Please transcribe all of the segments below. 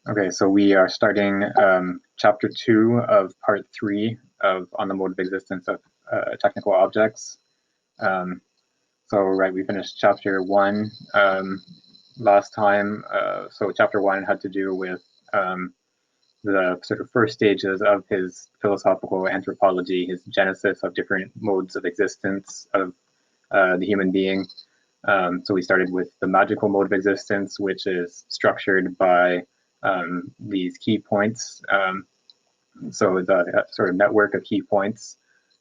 Okay, so we are starting chapter 2 of part 3 of On the Mode of Existence of Technical Objects. We finished chapter 1 last time. So chapter 1 had to do with the sort of first stages of his philosophical anthropology, his genesis of different modes of existence of the human being. So we started with the magical mode of existence, which is structured by these key points. So the sort of network of key points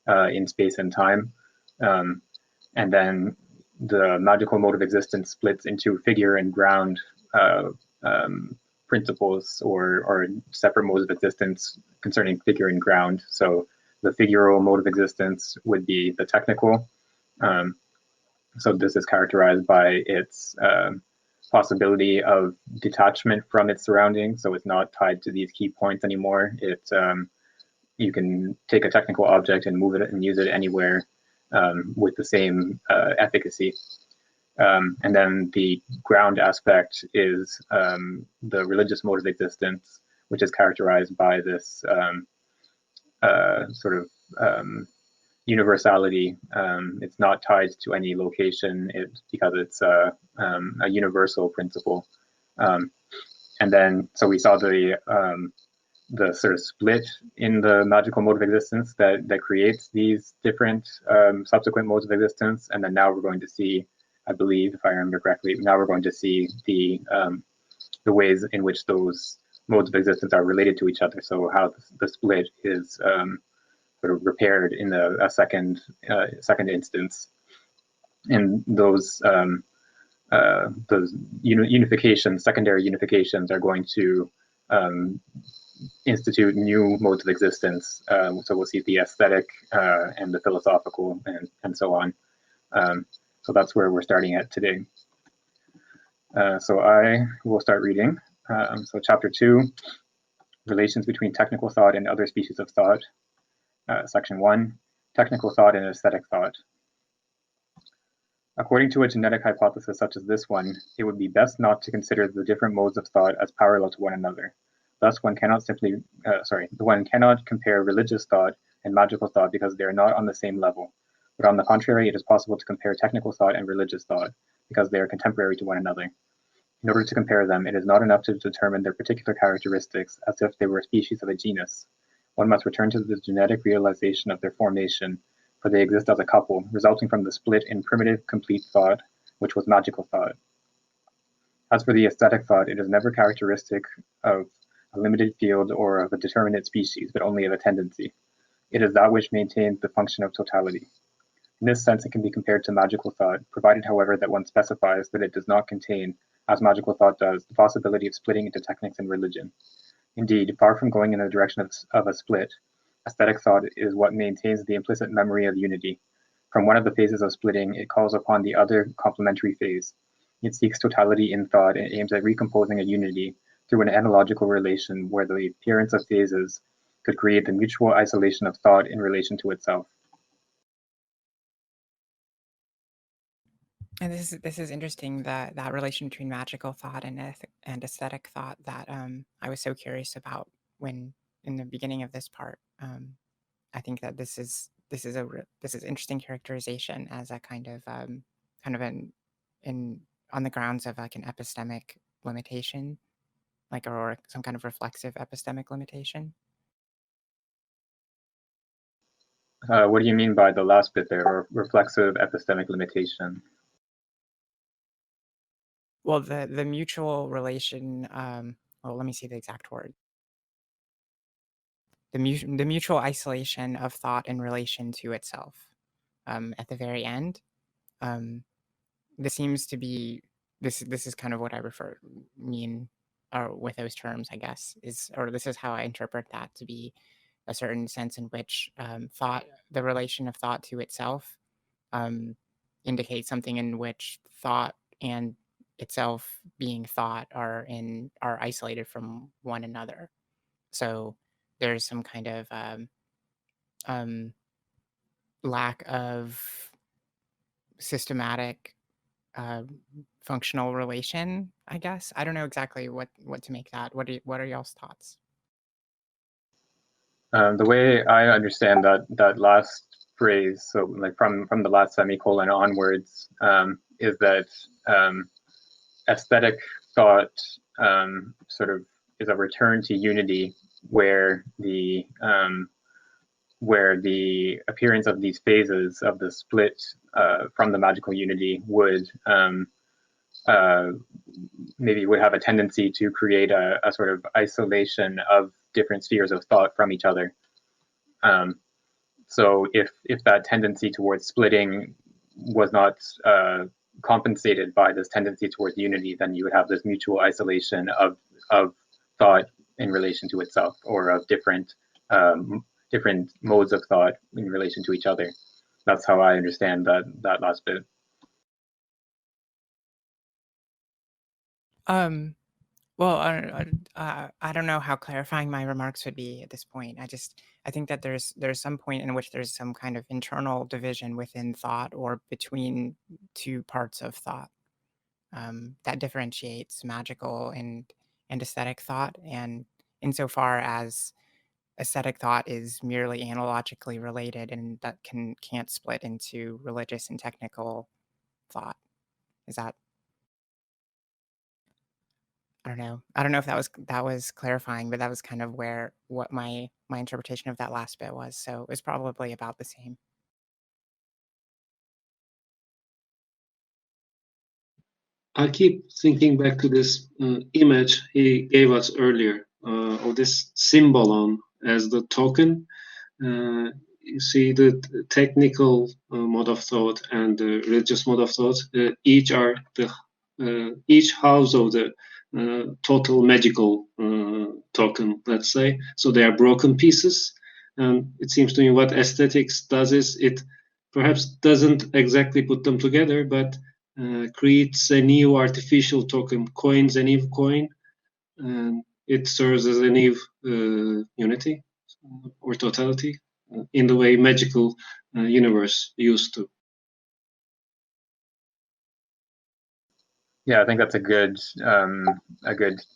in space and time. And then the magical mode of existence splits into figure and ground principles or separate modes of existence concerning figure and ground. So the figural mode of existence would be the technical. So this is characterized by its possibility of detachment from its surroundings. So it's not tied to these key points anymore. You can take a technical object and move it and use it anywhere with the same efficacy. And then the ground aspect is the religious mode of existence, which is characterized by this sort of universality. It's not tied to any location because it's a universal principle. And then, so we saw the sort of split in the magical mode of existence that creates these different subsequent modes of existence. And then now we're going to see, I believe, if I remember correctly, now we're going to see the ways in which those modes of existence are related to each other. So how the split is sort of repaired in a second instance. And those unifications, secondary unifications, are going to institute new modes of existence. So we'll see the aesthetic and the philosophical and so on. So that's where we're starting at today. So I will start reading. So chapter 2, relations between technical thought and other species of thought. Section 1, technical thought and aesthetic thought. According to a genetic hypothesis such as this one, it would be best not to consider the different modes of thought as parallel to one another. Thus, one cannot compare religious thought and magical thought because they are not on the same level. But on the contrary, it is possible to compare technical thought and religious thought because they are contemporary to one another. In order to compare them, it is not enough to determine their particular characteristics as if they were a species of a genus. One must return to the genetic realization of their formation, for they exist as a couple, resulting from the split in primitive complete thought, which was magical thought. As for the aesthetic thought, it is never characteristic of a limited field or of a determinate species, but only of a tendency. It is that which maintains the function of totality. In this sense, it can be compared to magical thought, provided, however, that one specifies that it does not contain, as magical thought does, the possibility of splitting into techniques and religion. Indeed, far from going in the direction of a split, aesthetic thought is what maintains the implicit memory of unity. From one of the phases of splitting, it calls upon the other complementary phase. It seeks totality in thought and aims at recomposing a unity through an analogical relation where the appearance of phases could create the mutual isolation of thought in relation to itself. And this is interesting, that relation between magical thought and aesthetic thought that I was so curious about when in the beginning of this part. I think that this is interesting characterization as a kind of in on the grounds of like an epistemic limitation, like or some kind of reflexive epistemic limitation. What do you mean by the last bit there, or reflexive epistemic limitation? Well, the mutual relation. Well, let me see the exact word. The mutual isolation of thought in relation to itself. At the very end, this seems to be this is kind of what I mean or with those terms, I guess, or this is how I interpret that to be a certain sense in which thought, the relation of thought to itself, indicates something in which thought and itself being thought are isolated from one another. So there's some kind of um, lack of systematic functional relation I guess I don't know exactly what to make that. What are y'all's thoughts? The way I understand that last phrase, so like from the last semicolon onwards, is that aesthetic thought sort of is a return to unity, where the appearance of these phases of the split from the magical unity would uh, maybe would have a tendency to create a sort of isolation of different spheres of thought from each other. Um, so if that tendency towards splitting was not compensated by this tendency towards unity, then you would have this mutual isolation of thought in relation to itself, or of different modes of thought in relation to each other. That's how I understand that last bit. Um, well, I don't know how clarifying my remarks would be at this point. I think that there's some point in which there's some kind of internal division within thought or between two parts of thought, that differentiates magical and aesthetic thought. And insofar as aesthetic thought is merely analogically related and that can't split into religious and technical thought. Is that I don't know. I don't know if that was clarifying, but that was kind of where what my interpretation of that last bit was. So it was probably about the same. I keep thinking back to this image he gave us earlier of this Simbolon as the token. You see the technical mode of thought and the religious mode of thought. Each house of the total magical token, let's say. So they are broken pieces, and it seems to me what aesthetics does is it perhaps doesn't exactly put them together, but creates a new artificial token, coins a new coin, and it serves as a new unity or totality in the way magical universe used to. Yeah, I think that's a good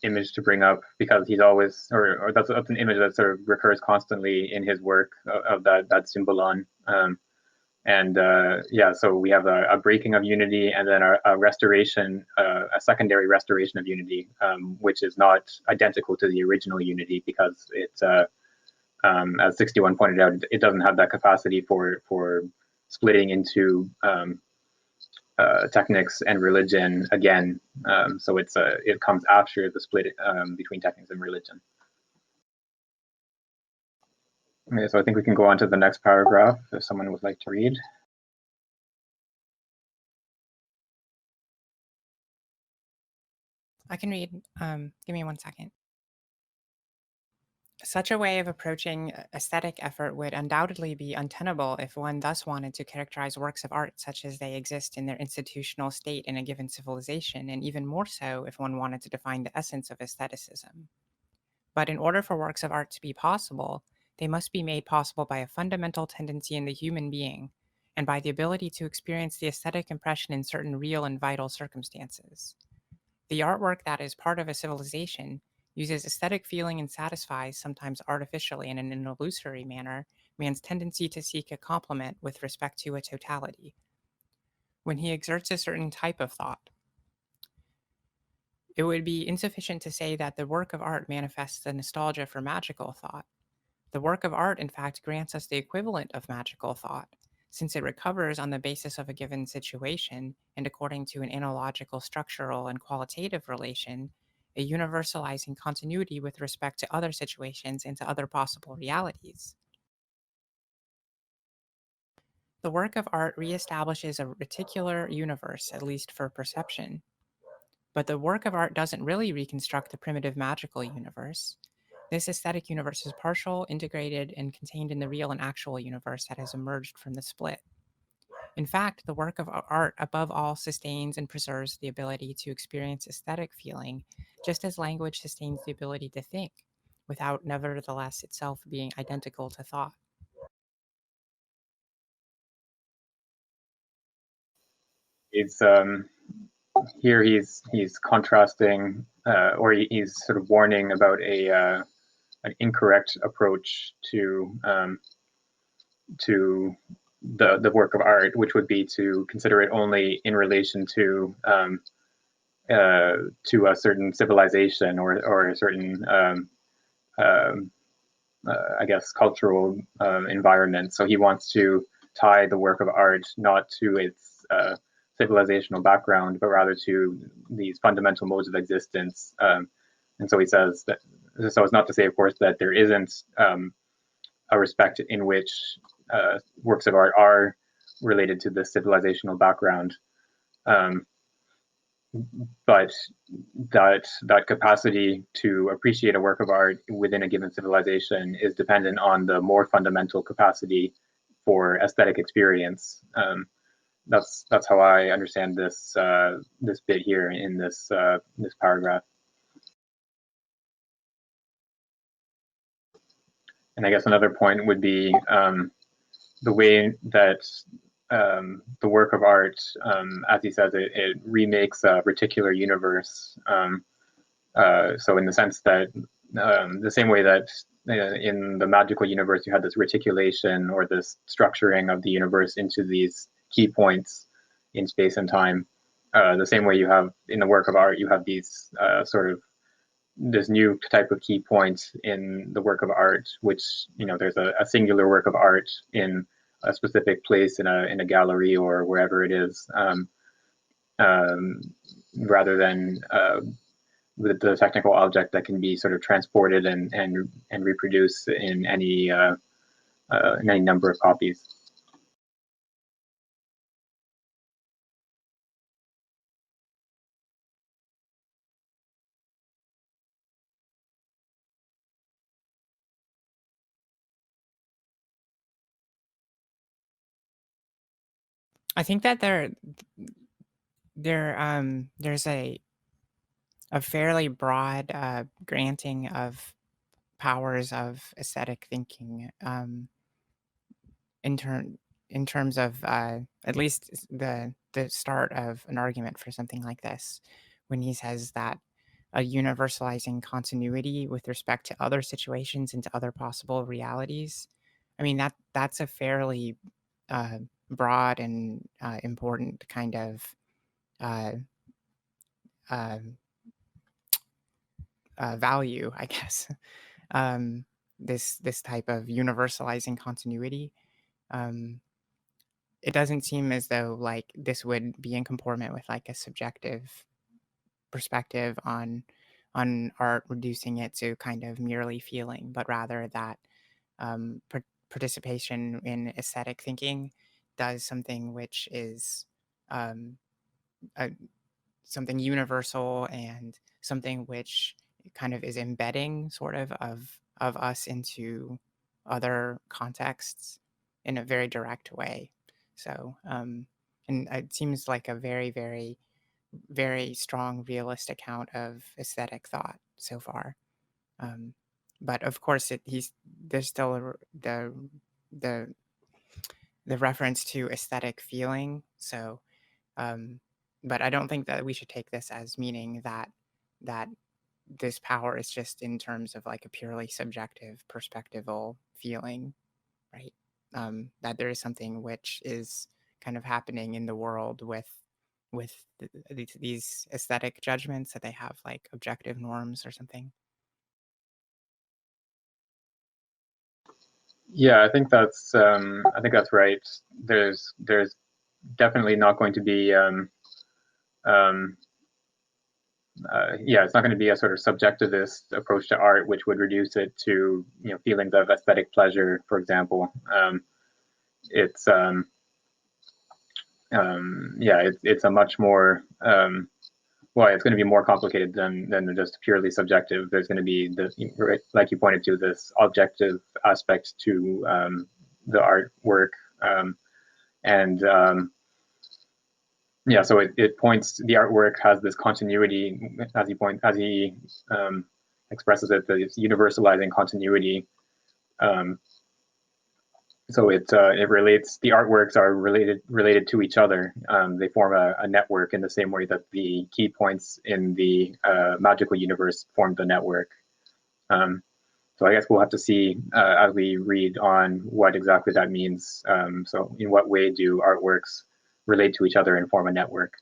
image to bring up, because he's always, or that's an image that sort of recurs constantly in his work of that symbolon. And yeah, so we have a breaking of unity, and then a restoration, a secondary restoration of unity, which is not identical to the original unity, because it's as 61 pointed out, it doesn't have that capacity for splitting into technics and religion again. So it comes after the split between techniques and religion. Okay, so I think we can go on to the next paragraph if someone would like to read. I can read. Give me 1 second. Such a way of approaching aesthetic effort would undoubtedly be untenable if one thus wanted to characterize works of art such as they exist in their institutional state in a given civilization, and even more so if one wanted to define the essence of aestheticism. But in order for works of art to be possible, they must be made possible by a fundamental tendency in the human being, and by the ability to experience the aesthetic impression in certain real and vital circumstances. The artwork that is part of a civilization uses aesthetic feeling and satisfies, sometimes artificially and in an illusory manner, man's tendency to seek a complement with respect to a totality. When he exerts a certain type of thought, it would be insufficient to say that the work of art manifests the nostalgia for magical thought. The work of art, in fact, grants us the equivalent of magical thought, since it recovers on the basis of a given situation and according to an analogical, structural, and qualitative relation, a universalizing continuity with respect to other situations and to other possible realities. The work of art reestablishes a reticular universe, at least for perception. But the work of art doesn't really reconstruct the primitive magical universe. This aesthetic universe is partial, integrated, and contained in the real and actual universe that has emerged from the split. In fact, the work of art above all sustains and preserves the ability to experience aesthetic feeling, just as language sustains the ability to think, without nevertheless itself being identical to thought. It's here he's contrasting, or he's sort of warning about an incorrect approach to the work of art, which would be to consider it only in relation to a certain civilization or a certain I guess cultural environment. So he wants to tie the work of art not to its civilizational background, but rather to these fundamental modes of existence. And so he says that, so it's not to say, of course, that there isn't a respect in which works of art are related to the civilizational background, but that capacity to appreciate a work of art within a given civilization is dependent on the more fundamental capacity for aesthetic experience. That's how I understand this this bit here in this this paragraph. And I guess another point would be the way that the work of art, as he says, it remakes a particular universe. So in the sense that the same way that in the magical universe you had this reticulation or this structuring of the universe into these key points in space and time, the same way you have in the work of art, you have these sort of this new type of key point in the work of art, which, you know, there's a singular work of art in a specific place in a gallery or wherever it is, rather than with the technical object that can be sort of transported and reproduced in any number of copies. I think that there's a fairly broad granting of powers of aesthetic thinking in terms of at least the start of an argument for something like this, when he says that a universalizing continuity with respect to other situations and to other possible realities. I mean, that's a fairly broad and important kind of uh, uh, value, I guess. This type of universalizing continuity. It doesn't seem as though like this would be in comportment with like a subjective perspective on art, reducing it to kind of merely feeling, but rather that participation in aesthetic thinking does something which is something universal and something which kind of is embedding sort of us into other contexts in a very direct way. So and it seems like a very, very, very strong realist account of aesthetic thought so far. But of course, there's still the reference to aesthetic feeling. So, but I don't think that we should take this as meaning that this power is just in terms of like a purely subjective, perspectival feeling, right? That there is something which is kind of happening in the world with these aesthetic judgments, that they have like objective norms or something. Yeah, I think that's right. There's definitely not going to be yeah, it's not going to be a sort of subjectivist approach to art, which would reduce it to, you know, feelings of aesthetic pleasure, for example. It's yeah, it's a much more well, it's going to be more complicated than just purely subjective. There's going to be like you pointed to, this objective aspect to the artwork, and yeah, so it points, the artwork has this continuity, as he expresses it, this universalizing continuity, So it relates. The artworks are related to each other. They form a network in the same way that the key points in the magical universe form the network. So I guess we'll have to see as we read on what exactly that means. So in what way do artworks relate to each other and form a network?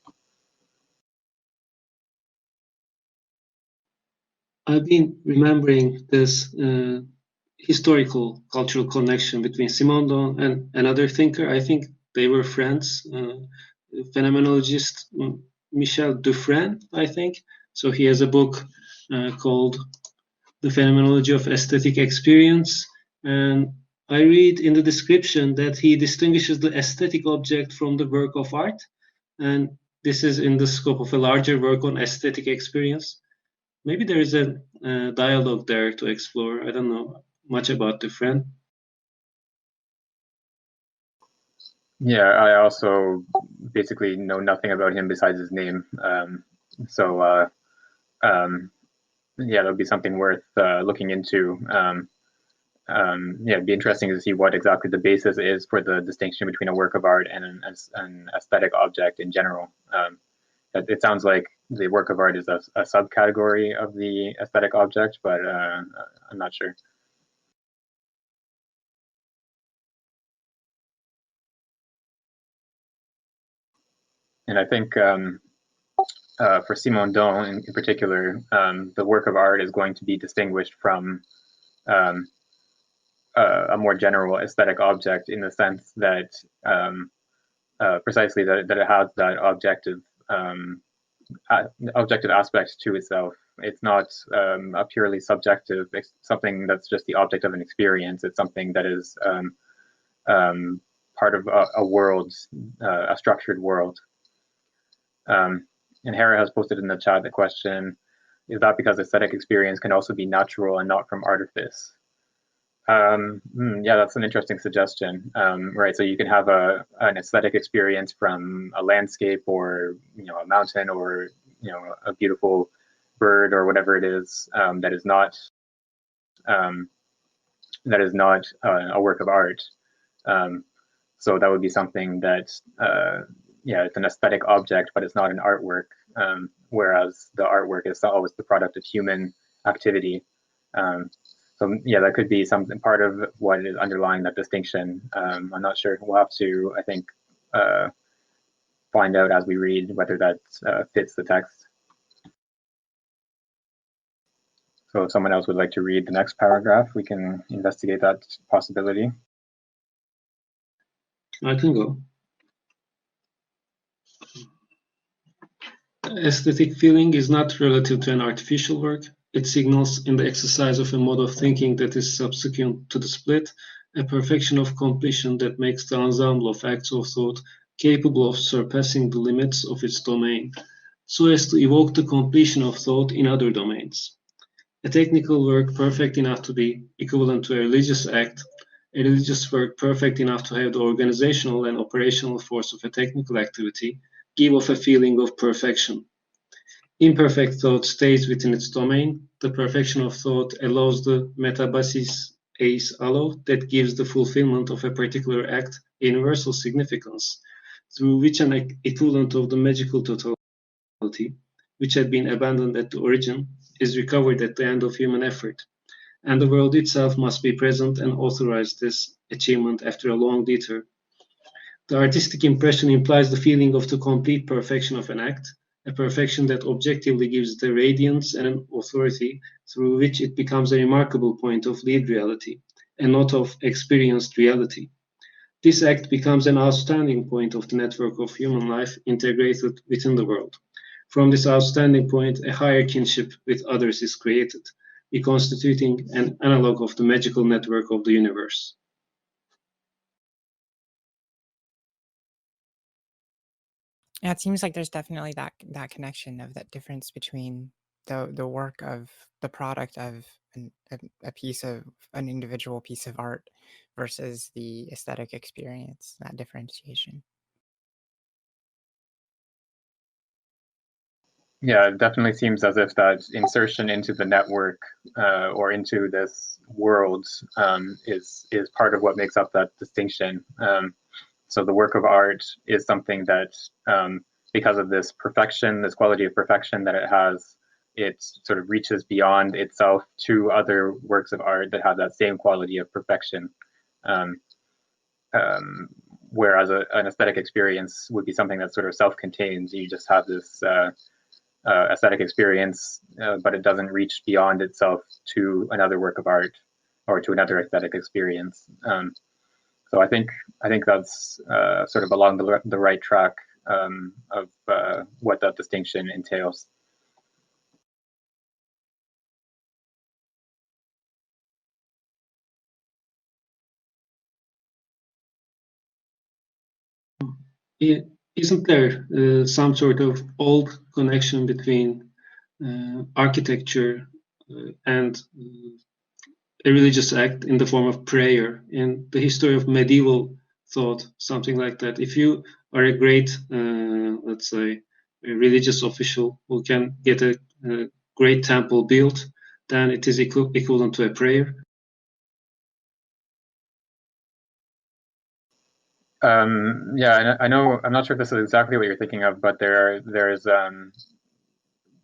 I've been remembering this historical cultural connection between Simondon and another thinker. I think they were friends, phenomenologist Michel Dufresne, I think. So he has a book called The Phenomenology of Aesthetic Experience. And I read in the description that he distinguishes the aesthetic object from the work of art. And this is in the scope of a larger work on aesthetic experience. Maybe there is a dialogue there to explore. I don't know much about Dufresne. Yeah, I also basically know nothing about him besides his name. Yeah, that'll be something worth looking into. Yeah, it'd be interesting to see what exactly the basis is for the distinction between a work of art and an aesthetic object in general. It sounds like the work of art is a subcategory of the aesthetic object, but I'm not sure. And I think for Simondon in particular, the work of art is going to be distinguished from a more general aesthetic object in the sense that precisely that it has that objective aspect to itself. It's not a purely subjective, something that's just the object of an experience. It's something that is part of a world, a structured world. And Hera has posted in the chat the question, is that because aesthetic experience can also be natural and not from artifice? Yeah, that's an interesting suggestion. Right, so you can have an aesthetic experience from a landscape or a mountain or a beautiful bird or whatever it is that is not a work of art. So that would be something that yeah, it's an aesthetic object, but it's not an artwork. Whereas the artwork is always the product of human activity. So yeah, that could be something part of what is underlying that distinction. I'm not sure. We'll have to, I think, find out as we read whether that fits the text. So if someone else would like to read the next paragraph, we can investigate that possibility. I can go. Aesthetic feeling is not relative to an artificial work. It signals in the exercise of a mode of thinking that is subsequent to the split, a perfection of completion that makes the ensemble of acts of thought capable of surpassing the limits of its domain, so as to evoke the completion of thought in other domains. A technical work perfect enough to be equivalent to a religious act, a religious work perfect enough to have the organizational and operational force of a technical activity, give off a feeling of perfection. Imperfect thought stays within its domain. The perfection of thought allows the metabasis eis allo that gives the fulfillment of a particular act a universal significance, through which an equivalent of the magical totality, which had been abandoned at the origin, is recovered at the end of human effort. And the world itself must be present and authorize this achievement after a long detour. The artistic impression implies the feeling of the complete perfection of an act, a perfection that objectively gives the radiance and an authority through which it becomes a remarkable point of lived reality, and not of experienced reality. This act becomes an outstanding point of the network of human life integrated within the world. From this outstanding point, a higher kinship with others is created, reconstituting an analog of the magical network of the universe. Yeah, it seems like there's definitely that connection of that difference between the work of the product of a piece of an individual piece of art versus the aesthetic experience, that differentiation. Yeah, it definitely seems as if that insertion into the network or into this worlds is part of what makes up that distinction. So the work of art is something that, because of this perfection, this quality of perfection that it has, it sort of reaches beyond itself to other works of art that have that same quality of perfection. Whereas an aesthetic experience would be something that's sort of self-contained. You just have this aesthetic experience, but it doesn't reach beyond itself to another work of art or to another aesthetic experience. So I think that's sort of along the right track of what that distinction entails. Isn't there some sort of old connection between architecture and a religious act in the form of prayer in the history of medieval thought, something like that? If you are a great, let's say, a religious official who can get a great temple built, then it is equivalent to a prayer. Yeah, I know. I'm not sure if this is exactly what you're thinking of, but there's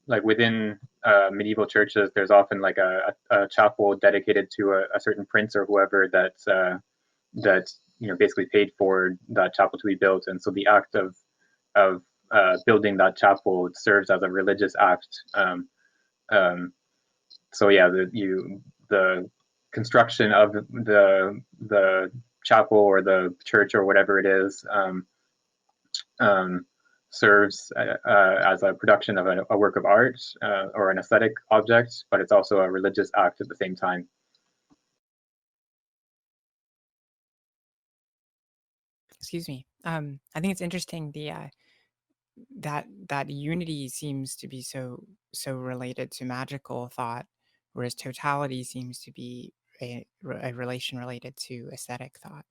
like within medieval churches, there's often like a chapel dedicated to a certain prince or whoever that basically paid for that chapel to be built, and so the act of building that chapel serves as a religious act. So yeah, the construction of the chapel or the church or whatever it is serves as a production of a work of art or an aesthetic object, but it's also a religious act at the same time. Excuse me. I think it's interesting that unity seems to be so related to magical thought, whereas totality seems to be a relation related to aesthetic thought.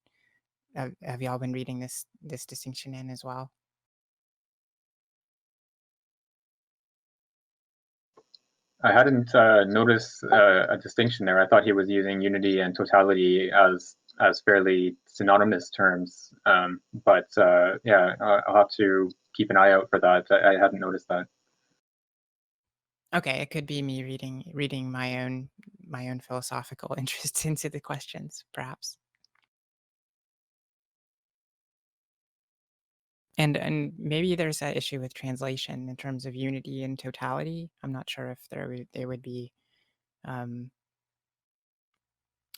Have y'all been reading this distinction in as well? I hadn't noticed a distinction there. I thought he was using unity and totality as fairly synonymous terms. But yeah, I'll have to keep an eye out for that. I hadn't noticed that. Okay, it could be me reading my own philosophical interests into the questions, perhaps. And maybe there's that issue with translation in terms of unity and totality. I'm not sure if they would be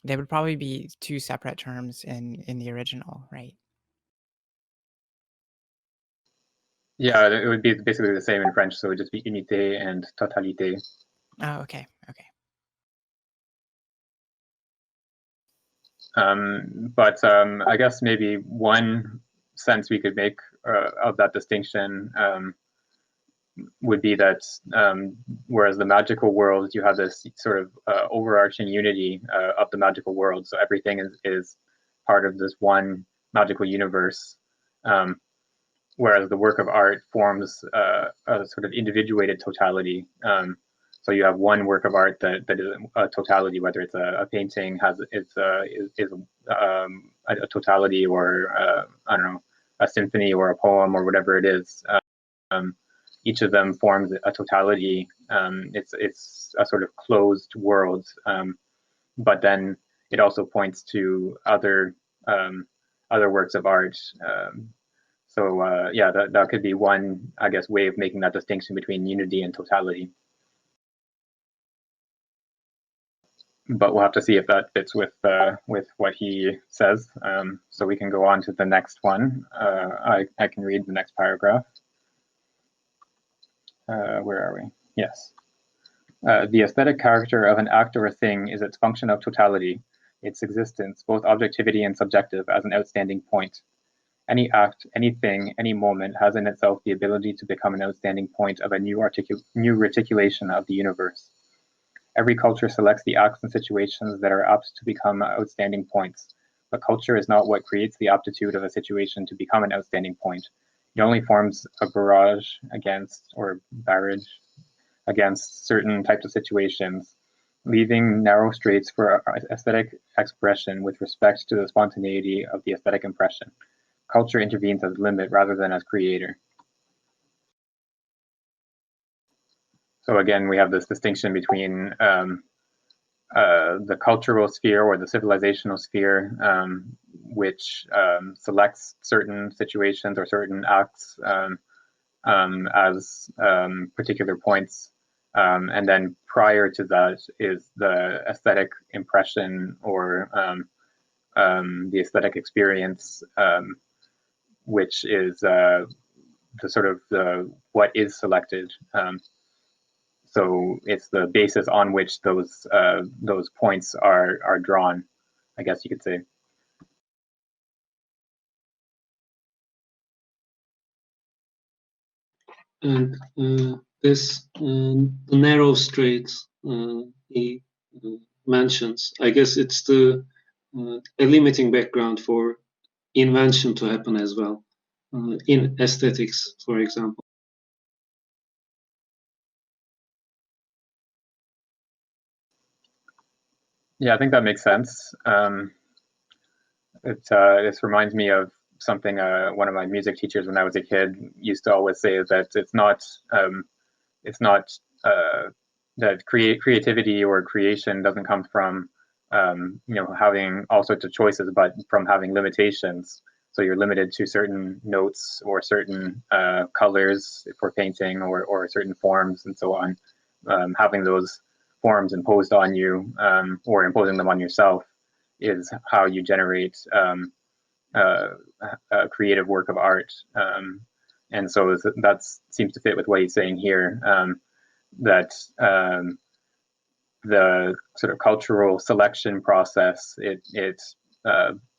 they would probably be two separate terms in the original, right? Yeah, it would be basically the same in French, so it would just be unité and totalité. Oh, okay. But I guess maybe one sense we could make of that distinction would be that whereas the magical world, you have this sort of overarching unity of the magical world, so everything is part of this one magical universe, whereas the work of art forms a sort of individuated totality. So you have one work of art that is a totality, whether it's a painting is a totality, or I don't know, a symphony or a poem or whatever it is. Each of them forms a totality. It's a sort of closed world, but then it also points to other works of art. So yeah, that could be one, I guess, way of making that distinction between unity and totality. But we'll have to see if that fits with what he says. So we can go on to the next one. I can read the next paragraph. Where are we? Yes. The aesthetic character of an act or a thing is its function of totality, its existence, both objectivity and subjective, as an outstanding point. Any act, anything, any moment has in itself the ability to become an outstanding point of a new reticulation of the universe. Every culture selects the acts and situations that are apt to become outstanding points, but culture is not what creates the aptitude of a situation to become an outstanding point. It only forms a barrage against certain types of situations, leaving narrow straits for aesthetic expression with respect to the spontaneity of the aesthetic impression. Culture intervenes as limit rather than as creator. So again, we have this distinction between the cultural sphere or the civilizational sphere, which selects certain situations or certain acts as particular points. And then prior to that is the aesthetic impression or the aesthetic experience, which is the sort of the what is selected. So it's the basis on which those points are drawn, I guess you could say. And this narrow straits he mentions, I guess it's the a limiting background for invention to happen as well, in aesthetics, for example. Yeah, I think that makes sense. This reminds me of something one of my music teachers when I was a kid used to always say, is that it's not that creativity or creation doesn't come from having all sorts of choices, but from having limitations. So you're limited to certain notes or certain colors for painting or certain forms and so on. Having those forms imposed on you or imposing them on yourself is how you generate a creative work of art. And so that seems to fit with what he's saying here, that the sort of cultural selection process, it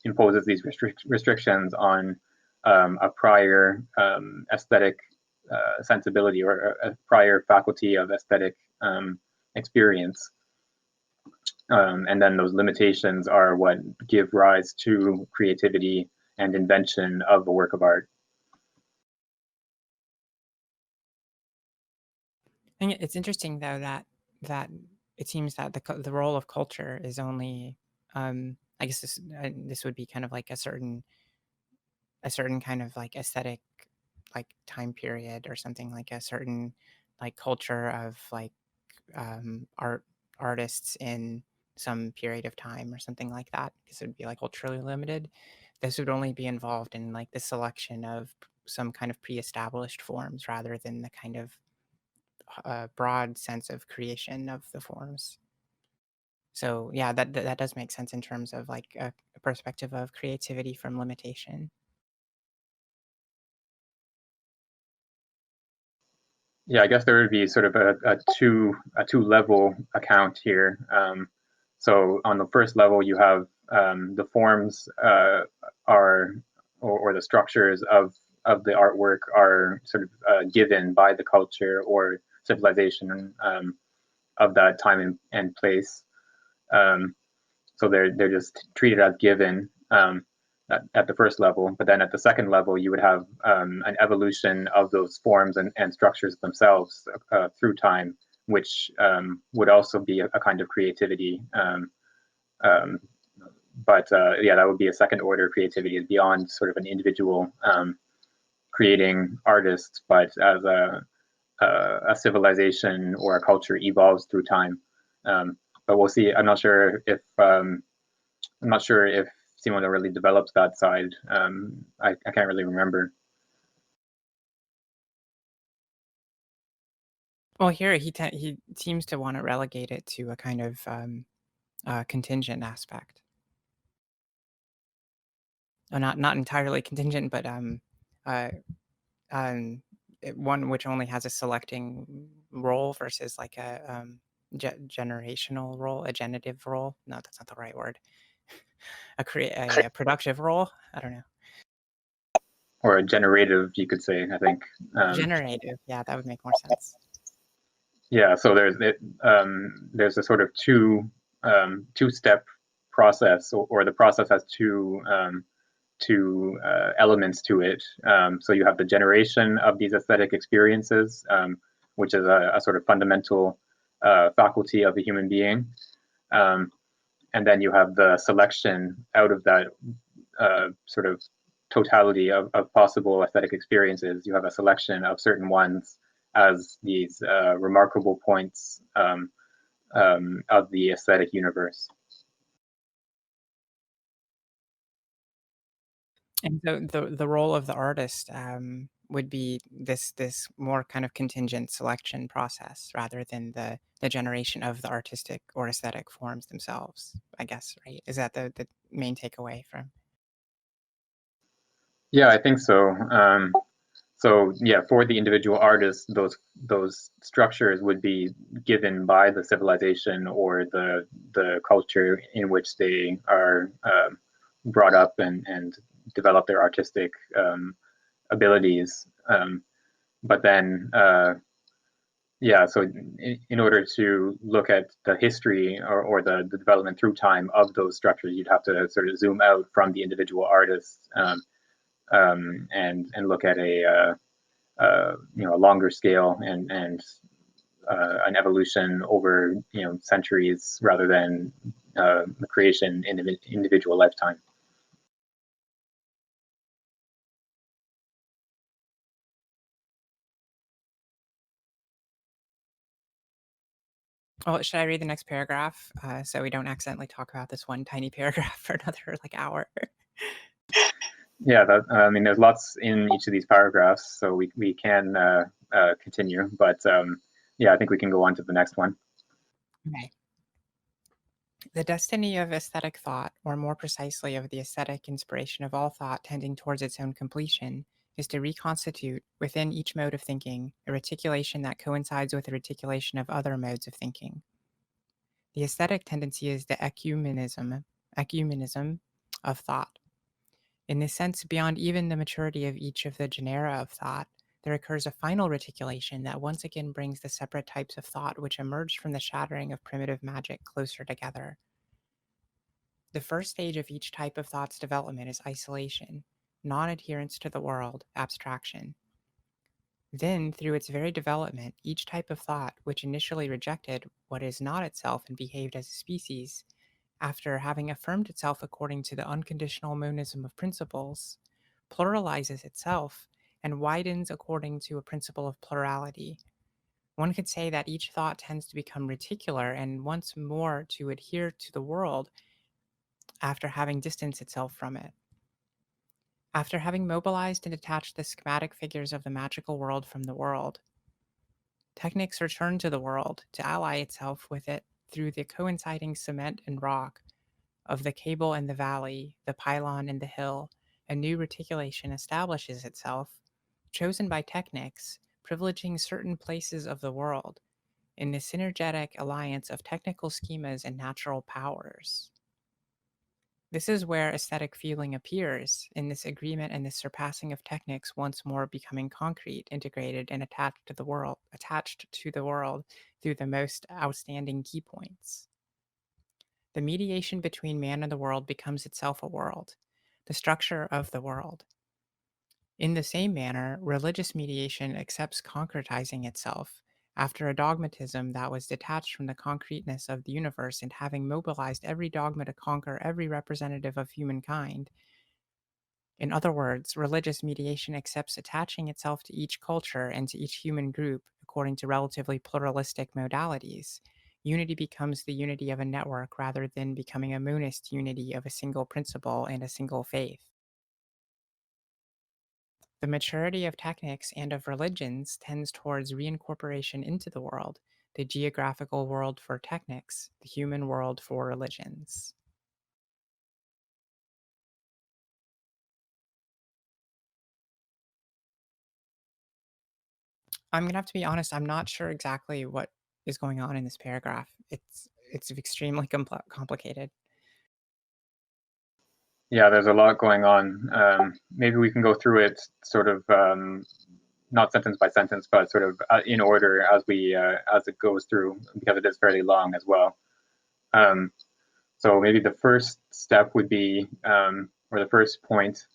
imposes these restrictions on a prior aesthetic sensibility or a prior faculty of aesthetic experience. And then those limitations are what give rise to creativity and invention of a work of art. I think it's interesting though that it seems that the role of culture is only I guess this would be kind of like a certain kind of like aesthetic like time period or something, like a certain like culture of like artists in some period of time or something like that, because it would be like culturally limited. This would only be involved in like the selection of some kind of pre-established forms rather than the kind of broad sense of creation of the forms. So yeah, that does make sense in terms of like a perspective of creativity from limitation. Yeah, I guess there would be sort of a two level account here. So on the first level, you have the forms are or the structures of the artwork are sort of given by the culture or civilization of that time and place. So they're just treated as given at the first level. But then at the second level, you would have an evolution of those forms and structures themselves through time, which would also be a kind of creativity. But yeah, that would be a second order creativity, is beyond sort of an individual creating artist, but as a civilization or a culture evolves through time. But we'll see. I'm not sure if Simondon really develops that side. I can't really remember. Well, here he seems to want to relegate it to a kind of contingent aspect. Not entirely contingent, but one which only has a selecting role versus like a generational role, a genitive role. No, that's not the right word. a productive role. I don't know. Or a generative, you could say, I think. Generative, yeah, that would make more sense. Yeah, so there's a sort of two-step process, or the process has two elements to it. So you have the generation of these aesthetic experiences, which is a sort of fundamental faculty of a human being. And then you have the selection out of that sort of totality of possible aesthetic experiences. You have a selection of certain ones as these remarkable points of the aesthetic universe. And the role of the artist would be this more kind of contingent selection process rather than the generation of the artistic or aesthetic forms themselves, I guess, right? Is that the main takeaway from? Yeah, I think so. So yeah, for the individual artists, those structures would be given by the civilization or the culture in which they are brought up and develop their artistic abilities. But then, yeah, so in order to look at the history or the development through time of those structures, you'd have to sort of zoom out from the individual artists and look at a longer scale and an evolution over centuries rather than the creation in an individual lifetime. Well, should I read the next paragraph so we don't accidentally talk about this one tiny paragraph for another hour? Yeah, I mean, there's lots in each of these paragraphs, so we can continue. But yeah, I think we can go on to the next one. Okay. The destiny of aesthetic thought, or more precisely of the aesthetic inspiration of all thought tending towards its own completion, is to reconstitute, within each mode of thinking, a reticulation that coincides with the reticulation of other modes of thinking. The aesthetic tendency is the ecumenism of thought. In this sense, beyond even the maturity of each of the genera of thought, there occurs a final reticulation that once again brings the separate types of thought which emerged from the shattering of primitive magic closer together. The first stage of each type of thought's development is isolation, non-adherence to the world, abstraction. Then, through its very development, each type of thought, which initially rejected what is not itself and behaved as a species, after having affirmed itself according to the unconditional monism of principles, pluralizes itself and widens according to a principle of plurality. One could say that each thought tends to become reticular and once more to adhere to the world after having distanced itself from it. After having mobilized and detached the schematic figures of the magical world from the world, technics return to the world to ally itself with it through the coinciding cement and rock of the cable and the valley, the pylon and the hill. A new reticulation establishes itself, chosen by technics, privileging certain places of the world in the synergetic alliance of technical schemas and natural powers. This is where aesthetic feeling appears, in this agreement and this surpassing of techniques once more becoming concrete, integrated, and attached to the world through the most outstanding key points. The mediation between man and the world becomes itself a world, the structure of the world. In the same manner, religious mediation accepts concretizing itself, after a dogmatism that was detached from the concreteness of the universe and having mobilized every dogma to conquer every representative of humankind. In other words, religious mediation accepts attaching itself to each culture and to each human group according to relatively pluralistic modalities. Unity becomes the unity of a network rather than becoming a monist unity of a single principle and a single faith. The maturity of techniques and of religions tends towards reincorporation into the world, the geographical world for techniques, the human world for religions. I'm gonna have to be honest, I'm not sure exactly what is going on in this paragraph. It's extremely complicated. Yeah, there's a lot going on. Maybe we can go through it sort of not sentence by sentence, but sort of in order as it goes through, because it is fairly long as well. So maybe the first step would be, or the first point,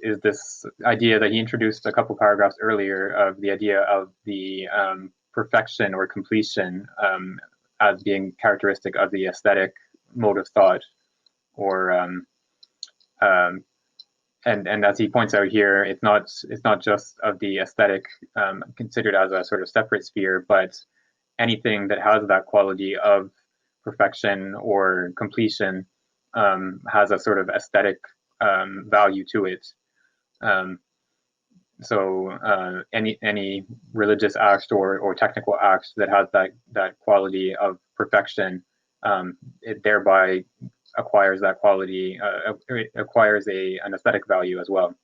is this idea that he introduced a couple paragraphs earlier of the idea of the perfection or completion as being characteristic of the aesthetic mode of thought, or and as he points out here, it's not just of the aesthetic considered as a sort of separate sphere, but anything that has that quality of perfection or completion has a sort of aesthetic value to it. So any religious act or technical act that has that quality of perfection, it thereby acquires that quality, acquires an aesthetic value as well.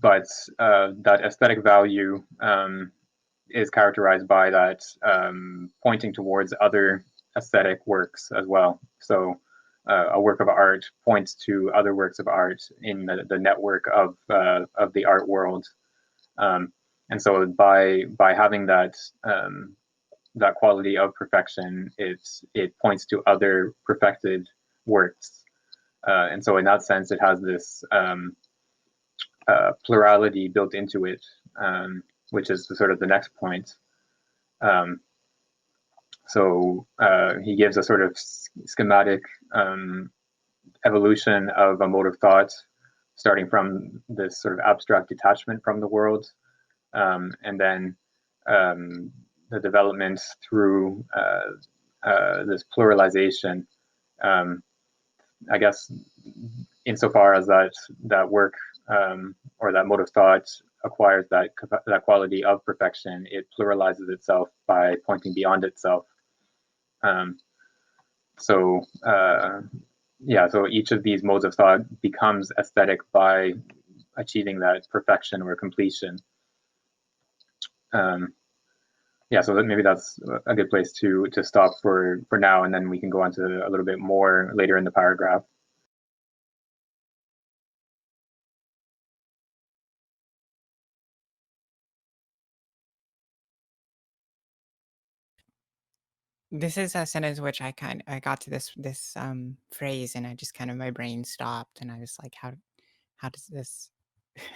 But that aesthetic value is characterized by that pointing towards other aesthetic works as well. So a work of art points to other works of art in the network of the art world. And so by having that that quality of perfection, it points to other perfected works. And so in that sense, it has this plurality built into it, which is sort of the next point. So he gives a sort of schematic evolution of a mode of thought, starting from this sort of abstract detachment from the world, and then the development through this pluralization. I guess insofar as that work or that mode of thought acquires that quality of perfection, it pluralizes itself by pointing beyond itself. So each of these modes of thought becomes aesthetic by achieving that perfection or completion. So maybe that's a good place to stop for now, and then we can go on to a little bit more later in the paragraph. This is a sentence which I got to this phrase, and I just kind of, my brain stopped, and I was like, how does this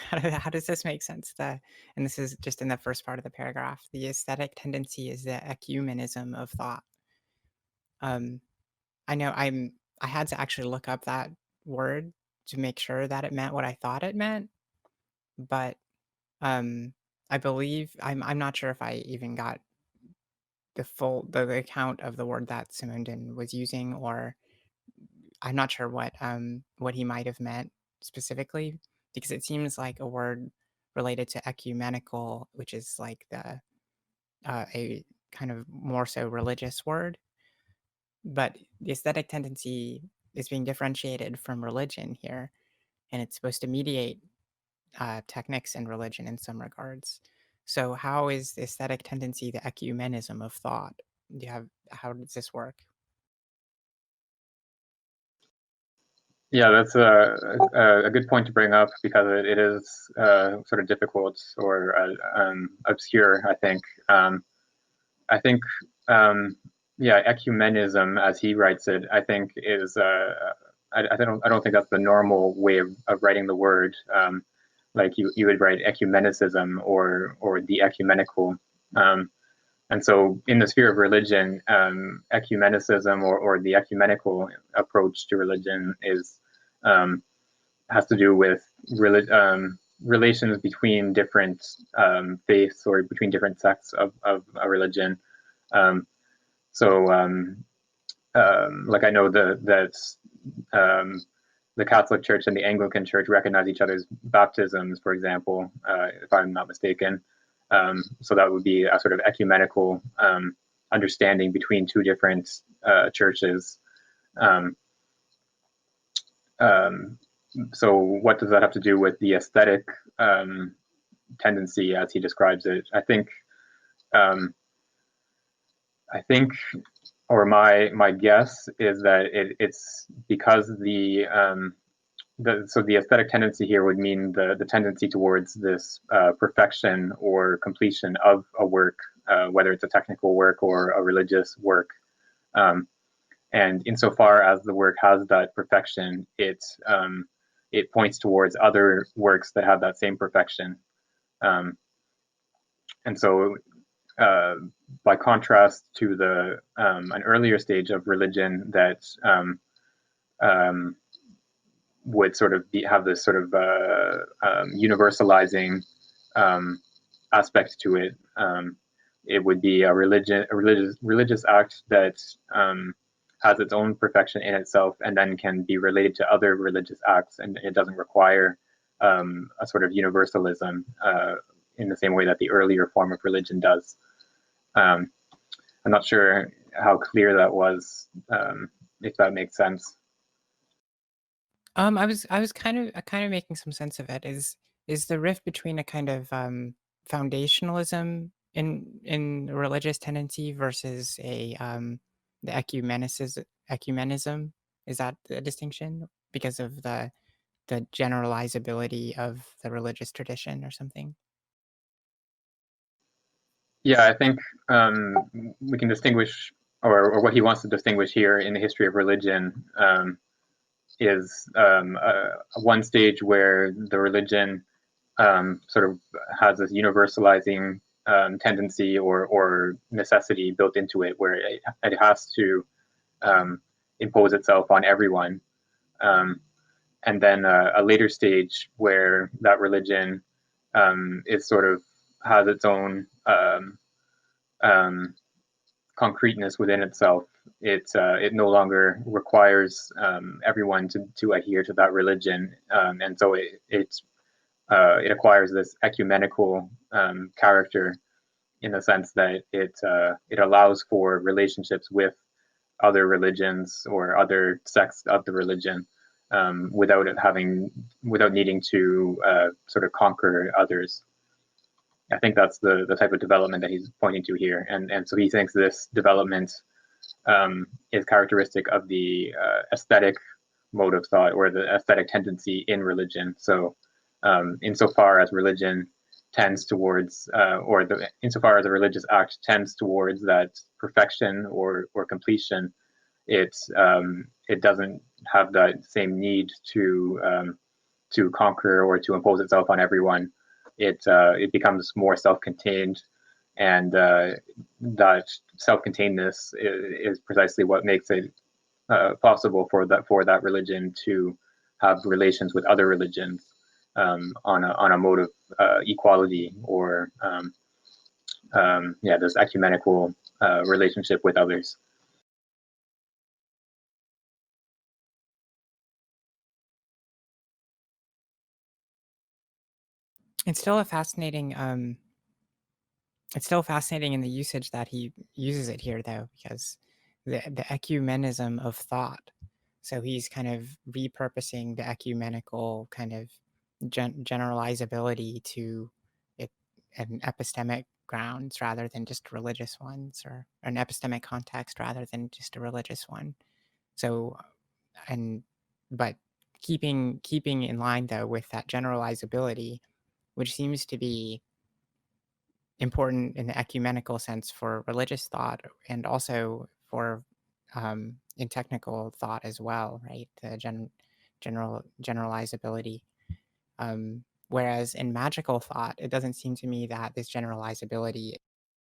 how does this make sense? And this is just in the first part of the paragraph. The aesthetic tendency is the ecumenism of thought. I know I had to actually look up that word to make sure that it meant what I thought it meant, but I believe I'm not sure if I even got the account of the word that Simondon was using, or I'm not sure what he might have meant specifically, because it seems like a word related to ecumenical, which is like a kind of more so religious word. But the aesthetic tendency is being differentiated from religion here, and it's supposed to mediate techniques and religion in some regards. So how is the aesthetic tendency the ecumenism of thought? How does this work? Yeah, that's a good point to bring up, because it is sort of difficult or obscure, I think. Ecumenism, as he writes it, I think is I don't think that's the normal way of writing the word. Like you would write ecumenicism or the ecumenical. And so in the sphere of religion, ecumenicism or the ecumenical approach to religion has to do with relations between different faiths or between different sects of a religion. Like I know that the Catholic Church and the Anglican Church recognize each other's baptisms, for example, if I'm not mistaken. So that would be a sort of ecumenical understanding between two different churches. So what does that have to do with the aesthetic tendency as he describes it? I think, or my guess is that it's because the aesthetic tendency here would mean the tendency towards this perfection or completion of a work, whether it's a technical work or a religious work. And insofar as the work has that perfection, it it points towards other works that have that same perfection. And so by contrast to the an earlier stage of religion that would sort of have this sort of universalizing aspect to it. It would be a religious act that has its own perfection in itself, and then can be related to other religious acts, and it doesn't require a sort of universalism in the same way that the earlier form of religion does. I'm not sure how clear that was, if that makes sense. I was kind of making some sense of it. Is the rift between a kind of foundationalism in religious tendency versus a the ecumenism? Is that the distinction because of the generalizability of the religious tradition or something? Yeah, I think we can distinguish, or what he wants to distinguish here in the history of religion is one stage where the religion sort of has this universalizing tendency or necessity built into it, where it has to impose itself on everyone. And then a later stage where that religion is sort of has its own concreteness within itself. It no longer requires everyone to adhere to that religion, and so it acquires this ecumenical character in the sense that it allows for relationships with other religions or other sects of the religion without needing to sort of conquer others. I think that's the type of development that he's pointing to here, and so he thinks this development is characteristic of the aesthetic mode of thought or the aesthetic tendency in religion. So, insofar as religion tends towards, insofar as a religious act tends towards that perfection or completion, it doesn't have that same need to conquer or to impose itself on everyone. It becomes more self-contained, and that self-containedness is precisely what makes it possible for that religion to have relations with other religions on a mode of equality or this ecumenical relationship with others. It's still a fascinating it's still fascinating in the usage that he uses it here, though, because the ecumenism of thought. So he's kind of repurposing the ecumenical kind of generalizability to it an epistemic grounds rather than just religious ones, or an epistemic context rather than just a religious one. So, but keeping in line though with that generalizability, which seems to be important in the ecumenical sense for religious thought and also for in technical thought as well, right? The generalizability. Whereas in magical thought, it doesn't seem to me that this generalizability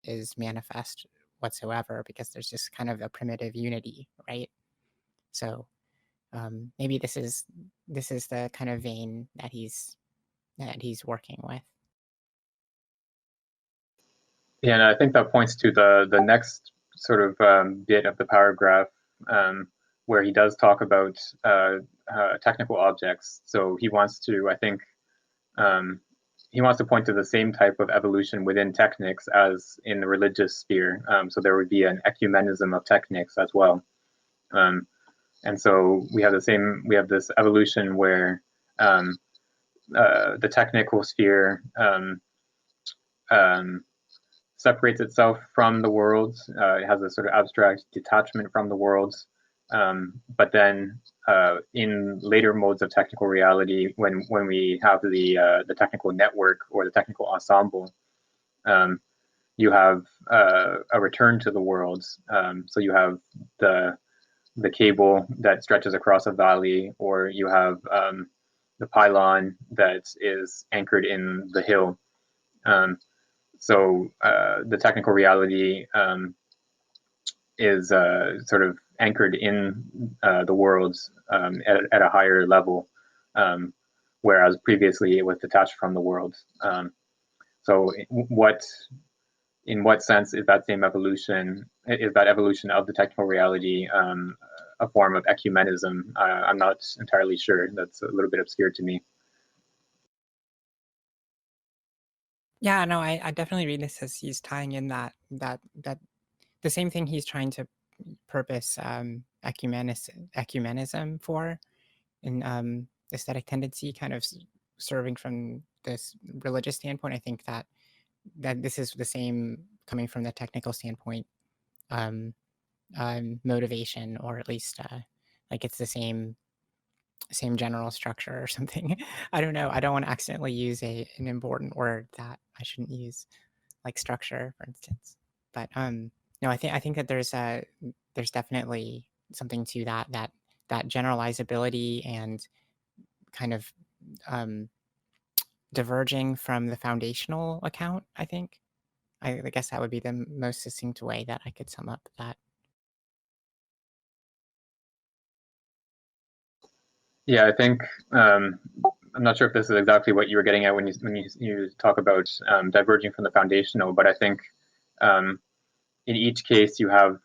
is manifest whatsoever, because there's just kind of a primitive unity, right? So maybe this is the kind of vein that he's working with. Yeah, and I think that points to the next sort of bit of the paragraph where he does talk about technical objects. So he wants to, I think, he wants to point to the same type of evolution within techniques as in the religious sphere. So there would be an ecumenism of techniques as well. And so we have this evolution where the technical sphere separates itself from the world. It has a sort of abstract detachment from the world. But then in later modes of technical reality, when we have the technical network or the technical ensemble, you have a return to the world. So you have the cable that stretches across a valley, or you have pylon that is anchored in the hill. So the technical reality is sort of anchored in the worlds at a higher level, whereas previously it was detached from the world. So in what sense is that same evolution, is that evolution of the technical reality a form of ecumenism? I'm not entirely sure. That's a little bit obscure to me. Yeah, no, I definitely read this as he's tying in that the same thing he's trying to purpose ecumenism for in aesthetic tendency, kind of serving from this religious standpoint. I think that this is the same coming from the technical standpoint motivation, or at least like it's the same general structure or something. I don't know. I don't want to accidentally use an important word that I shouldn't use, like structure, for instance. But no, I think that there's definitely something to that generalizability and kind of diverging from the foundational account. I think I guess that would be the most succinct way that I could sum up that. Yeah, I think I'm not sure if this is exactly what you were getting at when you talk about diverging from the foundational, but I think in each case you have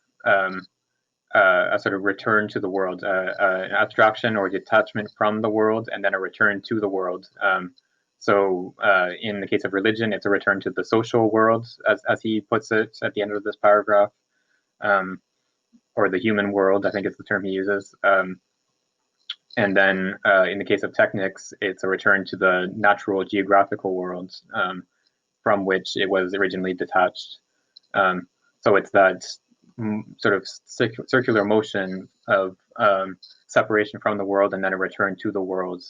a sort of return to the world, an abstraction or detachment from the world, and then a return to the world. So in the case of religion, it's a return to the social world, as he puts it at the end of this paragraph, or the human world, I think is the term he uses. And then in the case of technics, it's a return to the natural geographical world from which it was originally detached. So it's that sort of circular motion of separation from the world and then a return to the world.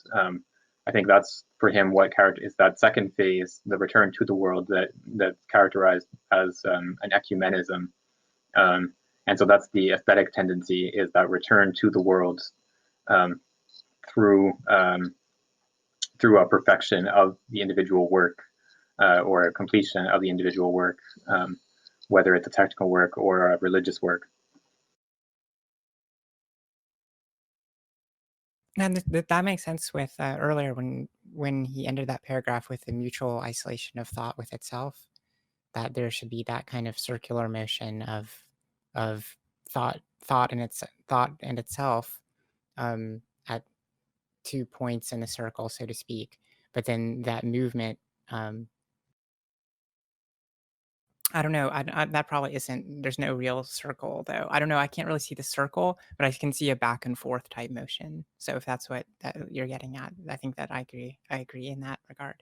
I think that's for him what is that second phase, the return to the world, that's characterized as an ecumenism. And so that's the aesthetic tendency, is that return to the world through a perfection of the individual work or a completion of the individual work, whether it's a technical work or a religious work. And that makes sense with earlier when he ended that paragraph with the mutual isolation of thought with itself, that there should be that kind of circular motion of thought and itself at 2 points in a circle, so to speak. But then that movement, I don't know. That probably isn't. There's no real circle, though. I don't know. I can't really see the circle, but I can see a back and forth type motion. So if that's what you're getting at, I think that I agree. I agree in that regard.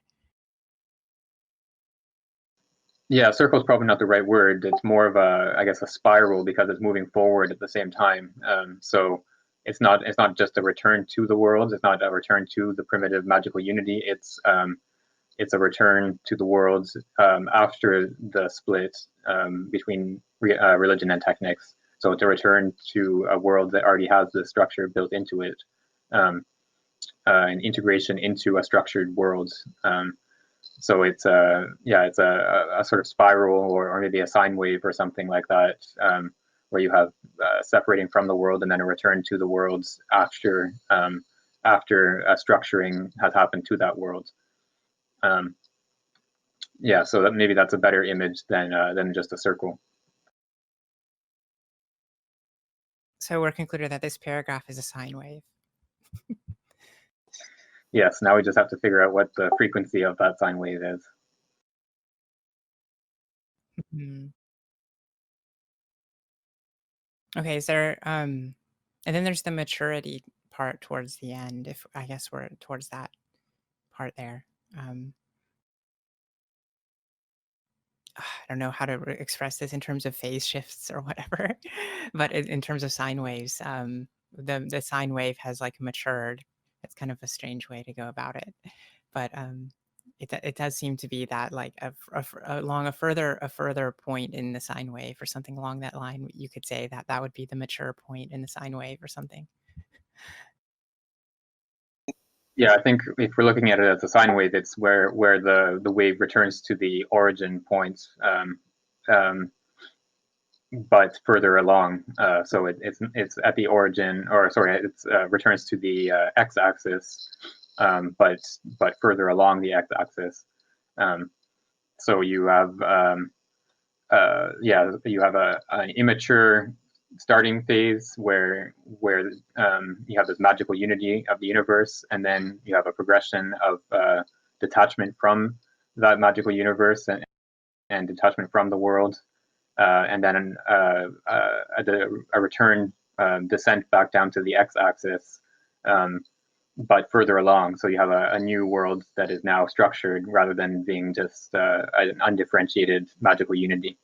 Yeah, circle is probably not the right word. It's more of I guess, a spiral, because it's moving forward at the same time. So it's not just a return to the world. It's not a return to the primitive magical unity. It's a return to the worlds after the split between religion and technics. So it's a return to a world that already has the structure built into it, an integration into a structured world. So it's it's a sort of spiral, or maybe a sine wave or something like that, where you have separating from the world and then a return to the worlds after structuring has happened to that world. Yeah, so maybe that's a better image than just a circle. So we're concluded that this paragraph is a sine wave. Yes, now we just have to figure out what the frequency of that sine wave is. Mm-hmm. Okay, is there and then there's the maturity part towards the end, if I guess we're towards that part there. I don't know how to express this in terms of phase shifts or whatever, but in terms of sine waves, the sine wave has like matured. It's kind of a strange way to go about it, but it does seem to be that like along a further point in the sine wave or something along that line. You could say that would be the mature point in the sine wave or something. Yeah, I think if we're looking at it as a sine wave, it's where the wave returns to the origin point, but further along. So it's at the origin, or sorry, it returns to the x-axis, but further along the x-axis. So you have you have an immature starting phase where you have this magical unity of the universe, and then you have a progression of detachment from that magical universe and detachment from the world, and then a return descent back down to the x-axis, but further along. So you have a new world that is now structured rather than being just an undifferentiated magical unity.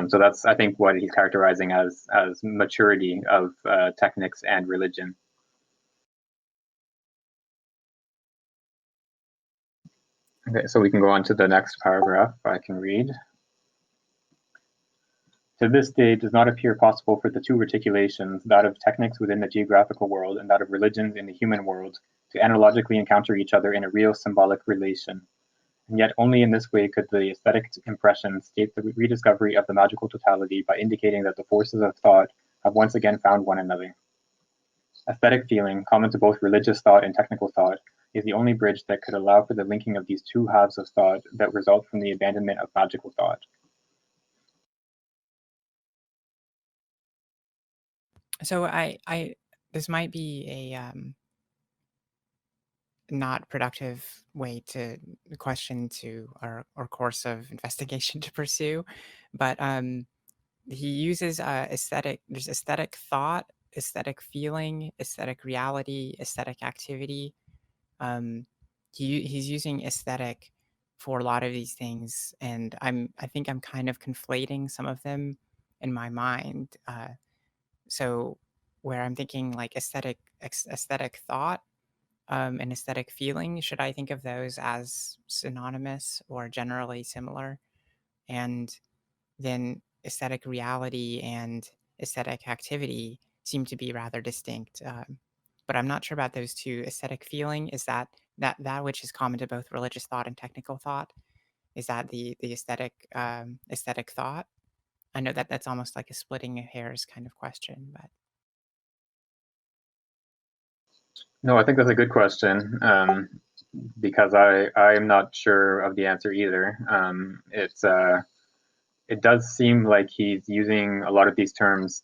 So that's, I think, what he's characterizing as maturity of technics and religion. Okay, so we can go on to the next paragraph. I can read. To this day, it does not appear possible for the two reticulations, that of technics within the geographical world and that of religions in the human world, to analogically encounter each other in a real symbolic relation. And yet only in this way could the aesthetic impression state the rediscovery of the magical totality by indicating that the forces of thought have once again found one another. Aesthetic feeling, common to both religious thought and technical thought, is the only bridge that could allow for the linking of these two halves of thought that result from the abandonment of magical thought. So this might be a not productive way to question to or course of investigation to pursue, but he uses there's aesthetic thought, aesthetic feeling, aesthetic reality, aesthetic activity. Um, he's using aesthetic for a lot of these things, and I think I'm kind of conflating some of them in my mind. So where I'm thinking like aesthetic thought and aesthetic feeling, should I think of those as synonymous or generally similar? And then aesthetic reality and aesthetic activity seem to be rather distinct. But I'm not sure about those two. Aesthetic feeling, is that which is common to both religious thought and technical thought? Is that the aesthetic thought? I know that that's almost like a splitting hairs kind of question, but No, I think that's a good question, because I'm not sure of the answer either. It does seem like he's using a lot of these terms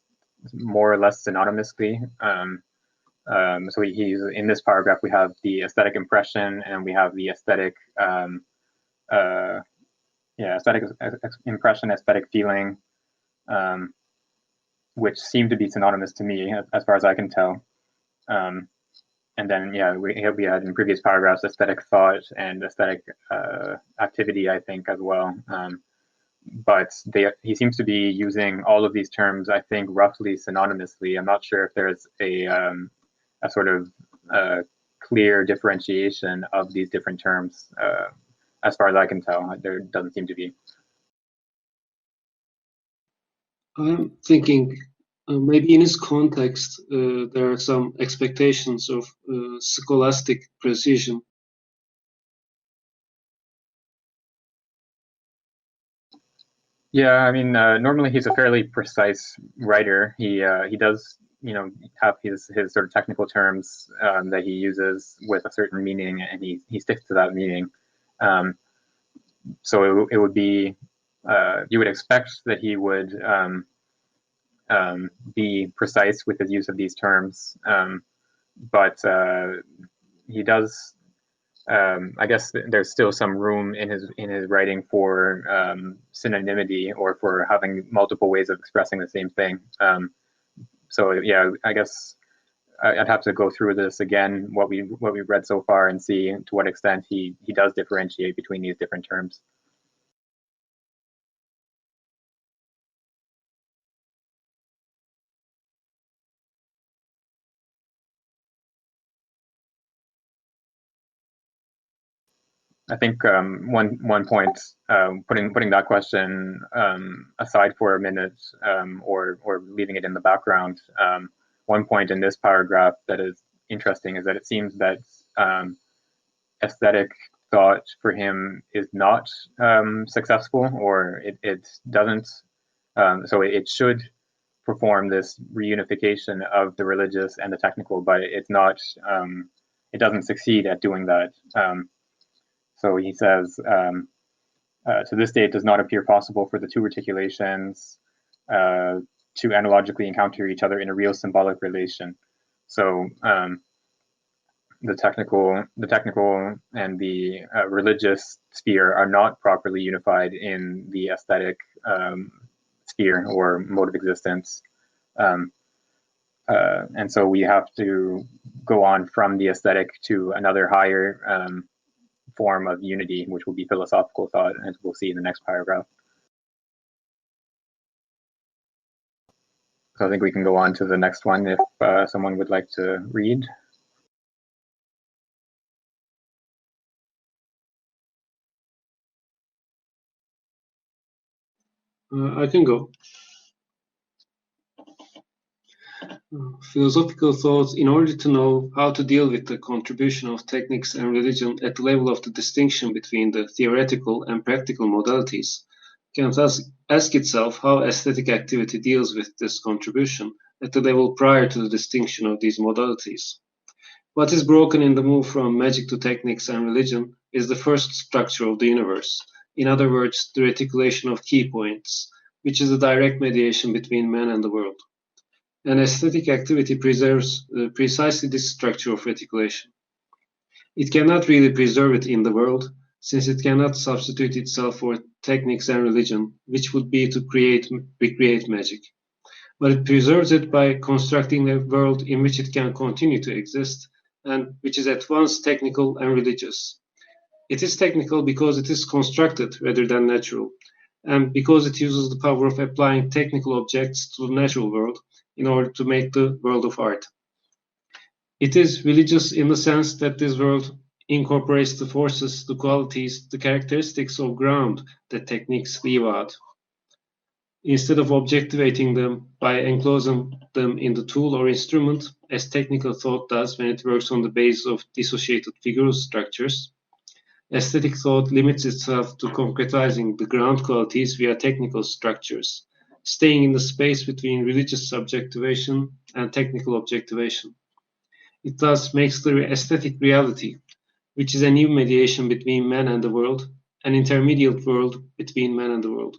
more or less synonymously. So he's in this paragraph, we have the aesthetic impression and we have the aesthetic, aesthetic impression, aesthetic feeling, which seem to be synonymous to me as far as I can tell. And then, we had in previous paragraphs aesthetic thought and aesthetic activity, I think, as well. But he seems to be using all of these terms, I think, roughly synonymously. I'm not sure if there's a sort of clear differentiation of these different terms. As far as I can tell, there doesn't seem to be. I'm thinking maybe in his context, there are some expectations of scholastic precision. Yeah, I mean, normally he's a fairly precise writer. He does, have his sort of technical terms that he uses with a certain meaning, and he sticks to that meaning. So it would be, you would expect that he would be precise with his use of these terms, but he does. I guess there's still some room in his writing for synonymity or for having multiple ways of expressing the same thing. So yeah, I guess I'd have to go through this again, what we've read so far, and see to what extent he does differentiate between these different terms. I think one point, putting that question aside for a minute, or leaving it in the background. One point in this paragraph that is interesting is that it seems that aesthetic thought for him is not successful, or it doesn't. So it should perform this reunification of the religious and the technical, but it's not. It doesn't succeed at doing that. So he says, to this day, it does not appear possible for the two articulations to analogically encounter each other in a real symbolic relation. So the technical and the religious sphere are not properly unified in the aesthetic sphere or mode of existence. And so we have to go on from the aesthetic to another higher form of unity, which will be philosophical thought, as we'll see in the next paragraph. So I think we can go on to the next one if someone would like to read. I can go. Philosophical thought, in order to know how to deal with the contribution of techniques and religion at the level of the distinction between the theoretical and practical modalities, can thus ask itself how aesthetic activity deals with this contribution at the level prior to the distinction of these modalities. What is broken in the move from magic to techniques and religion is the first structure of the universe, in other words, the reticulation of key points, which is a direct mediation between man and the world. And aesthetic activity preserves precisely this structure of reticulation. It cannot really preserve it in the world, since it cannot substitute itself for techniques and religion, which would be to recreate magic. But it preserves it by constructing a world in which it can continue to exist, and which is at once technical and religious. It is technical because it is constructed rather than natural, and because it uses the power of applying technical objects to the natural world in order to make the world of art. It is religious in the sense that this world incorporates the forces, the qualities, the characteristics of ground that techniques leave out. Instead of objectivating them by enclosing them in the tool or instrument, as technical thought does when it works on the basis of dissociated figure structures, aesthetic thought limits itself to concretizing the ground qualities via technical structures, staying in the space between religious subjectivation and technical objectivation. It thus makes the aesthetic reality, which is a new mediation between man and the world, an intermediate world between man and the world.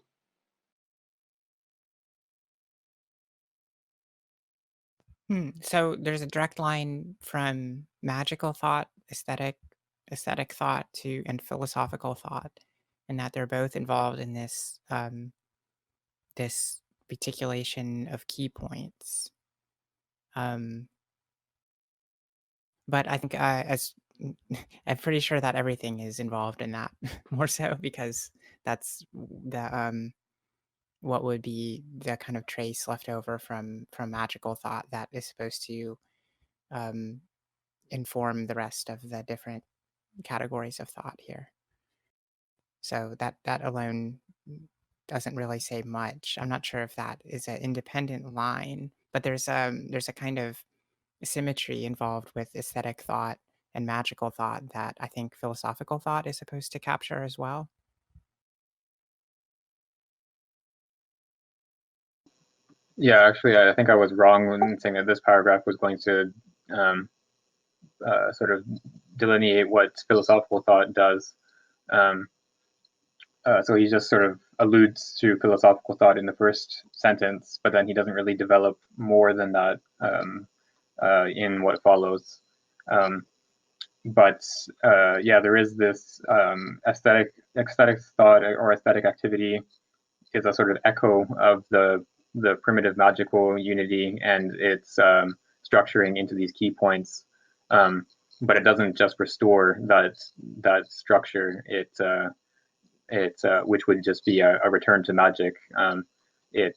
So there's a direct line from magical thought, aesthetic thought to and philosophical thought, and that they're both involved in this this reticulation of key points. But I think as I'm pretty sure that everything is involved in that more so because that's the what would be the kind of trace left over from magical thought that is supposed to inform the rest of the different categories of thought here. So that alone doesn't really say much. I'm not sure if that is an independent line, but there's a kind of symmetry involved with aesthetic thought and magical thought that I think philosophical thought is supposed to capture as well. Yeah, actually, I think I was wrong when saying that this paragraph was going to sort of delineate what philosophical thought does. So he just sort of alludes to philosophical thought in the first sentence, but then he doesn't really develop more than that in what follows. But yeah, there is this aesthetic thought or aesthetic activity is a sort of echo of the primitive magical unity and its structuring into these key points. But it doesn't just restore that structure. It which would just be a return to magic. It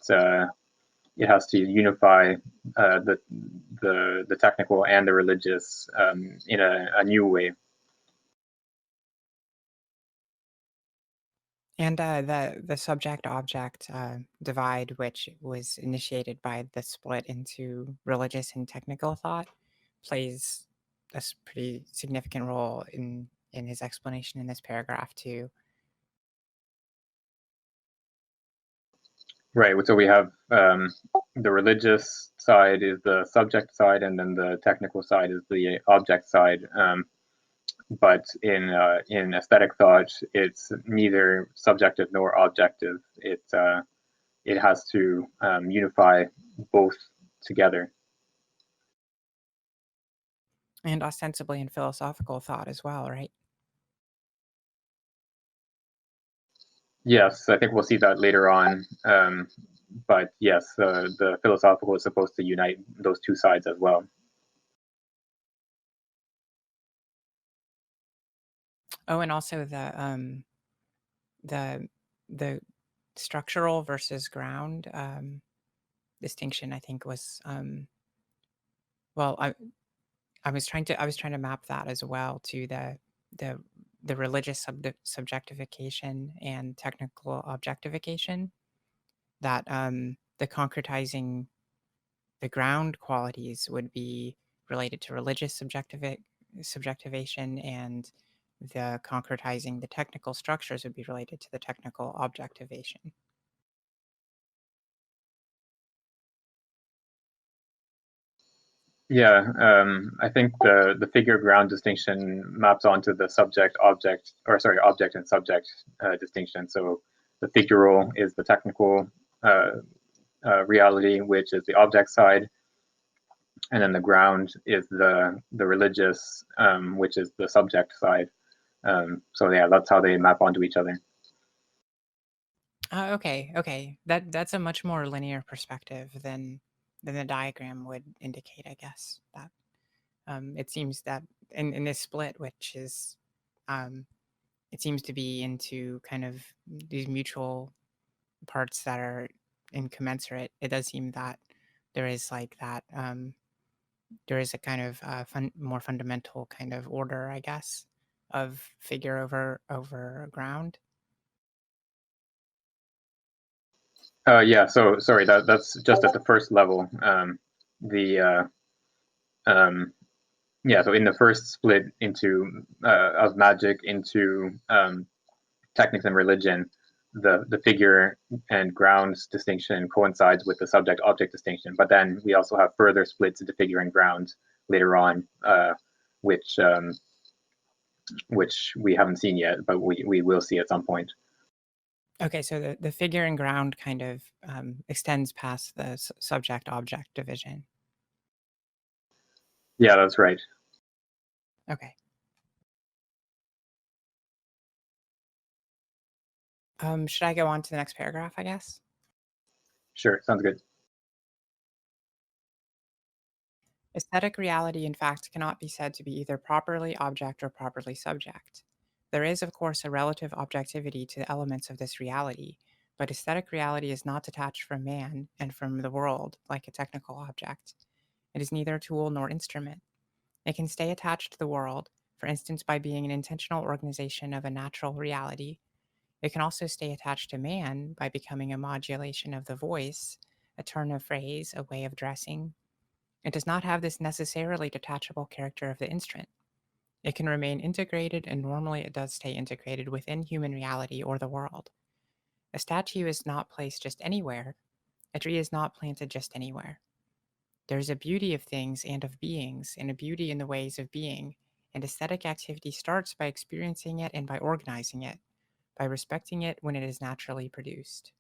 has to unify the technical and the religious in a new way. And the subject object divide, which was initiated by the split into religious and technical thought, plays pretty significant role in his explanation in this paragraph too. Right. So we have the religious side is the subject side, and then the technical side is the object side. But in aesthetic thought, it's neither subjective nor objective. It has to unify both together. And ostensibly in philosophical thought as well, right? Yes, I think we'll see that later on. But yes, the philosophical is supposed to unite those two sides as well. Oh, and also the structural versus ground distinction, I think, was well, I was trying to map that as well to the religious subjectification and technical objectification. That the concretizing the ground qualities would be related to religious subjectivation, and the concretizing the technical structures would be related to the technical objectivation. Yeah, I think the figure ground distinction maps onto the subject object, or sorry, object and subject distinction. So the figural is the technical reality, which is the object side, and then the ground is the religious, which is the subject side. So yeah, that's how they map onto each other. Okay. That's a much more linear perspective than the diagram would indicate, I guess. That it seems that in this split, which is it seems to be into kind of these mutual parts that are incommensurate. It does seem that there is like that there is a kind of more fundamental kind of order, I guess, of figure over ground. Yeah, so sorry, that's just at the first level. The yeah, so in the first split into of magic into technics and religion, the figure and grounds distinction coincides with the subject object distinction. But then we also have further splits into figure and ground later on, which we haven't seen yet, but we will see at some point. Okay, so the figure and ground kind of extends past the subject object division. Yeah, that's right. Okay. Should I go on to the next paragraph, I guess? Sure, sounds good. Aesthetic reality, in fact, cannot be said to be either properly object or properly subject. There is, of course, a relative objectivity to the elements of this reality, but aesthetic reality is not detached from man and from the world like a technical object. It is neither tool nor instrument. It can stay attached to the world, for instance, by being an intentional organization of a natural reality. It can also stay attached to man by becoming a modulation of the voice, a turn of phrase, a way of dressing. It does not have this necessarily detachable character of the instrument. It can remain integrated, and normally it does stay integrated within human reality or the world. A statue is not placed just anywhere. A tree is not planted just anywhere. There is a beauty of things and of beings, and a beauty in the ways of being, and aesthetic activity starts by experiencing it and by organizing it, by respecting it when it is naturally produced.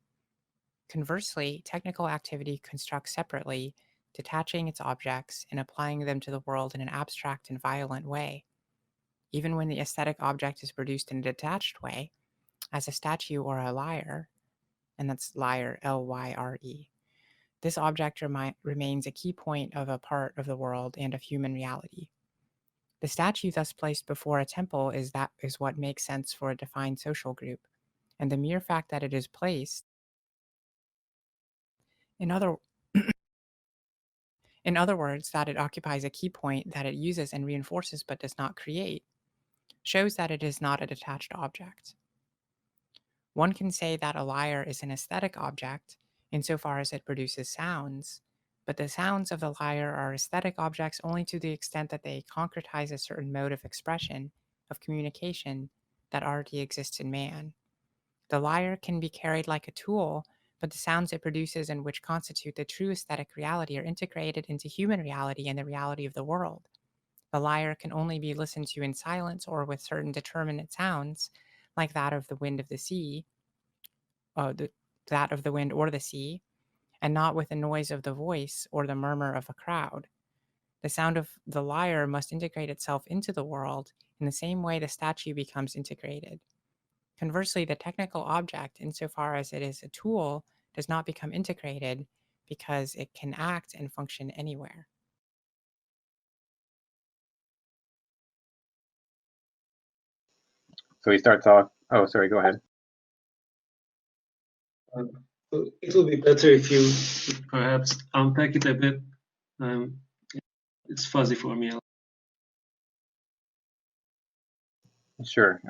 Conversely, technical activity constructs separately, detaching its objects and applying them to the world in an abstract and violent way. Even when the aesthetic object is produced in a detached way, as a statue or a lyre, and that's lyre, Lyre, this object remains a key point of a part of the world and of human reality. The statue thus placed before a temple is what makes sense for a defined social group, and the mere fact that it is placed in other in other words, that it occupies a key point that it uses and reinforces but does not create, shows that it is not a detached object. One can say that a lyre is an aesthetic object insofar as it produces sounds, But the sounds of the lyre are aesthetic objects only to the extent that they concretize a certain mode of expression, of communication, that already exists in man. The lyre can be carried like a tool, but the sounds it produces and which constitute the true aesthetic reality are integrated into human reality and the reality of the world. The lyre can only be listened to in silence or with certain determinate sounds, like that of the wind of the sea, that of the wind or the sea, and not with the noise of the voice or the murmur of a crowd. The sound of the lyre must integrate itself into the world in the same way the statue becomes integrated. Conversely, the technical object, insofar as it is a tool, does not become integrated because it can act and function anywhere. So he starts off. Oh, sorry. Go ahead. It will be better if you perhaps unpack it a bit. It's fuzzy for me. Sure.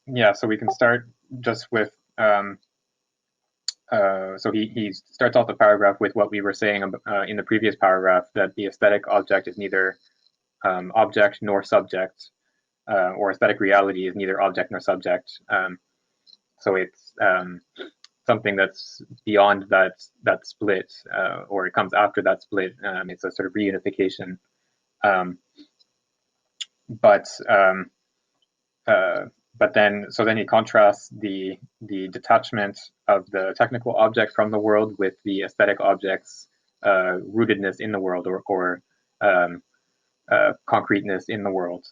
Yeah. So we can start just with. So he starts off the paragraph with what we were saying in the previous paragraph, that the aesthetic object is neither object nor subject, or aesthetic reality is neither object nor subject. So it's something that's beyond that split, or it comes after that split. It's a sort of reunification. But then he contrasts the detachment of the technical object from the world with the aesthetic object's rootedness in the world, or concreteness in the world.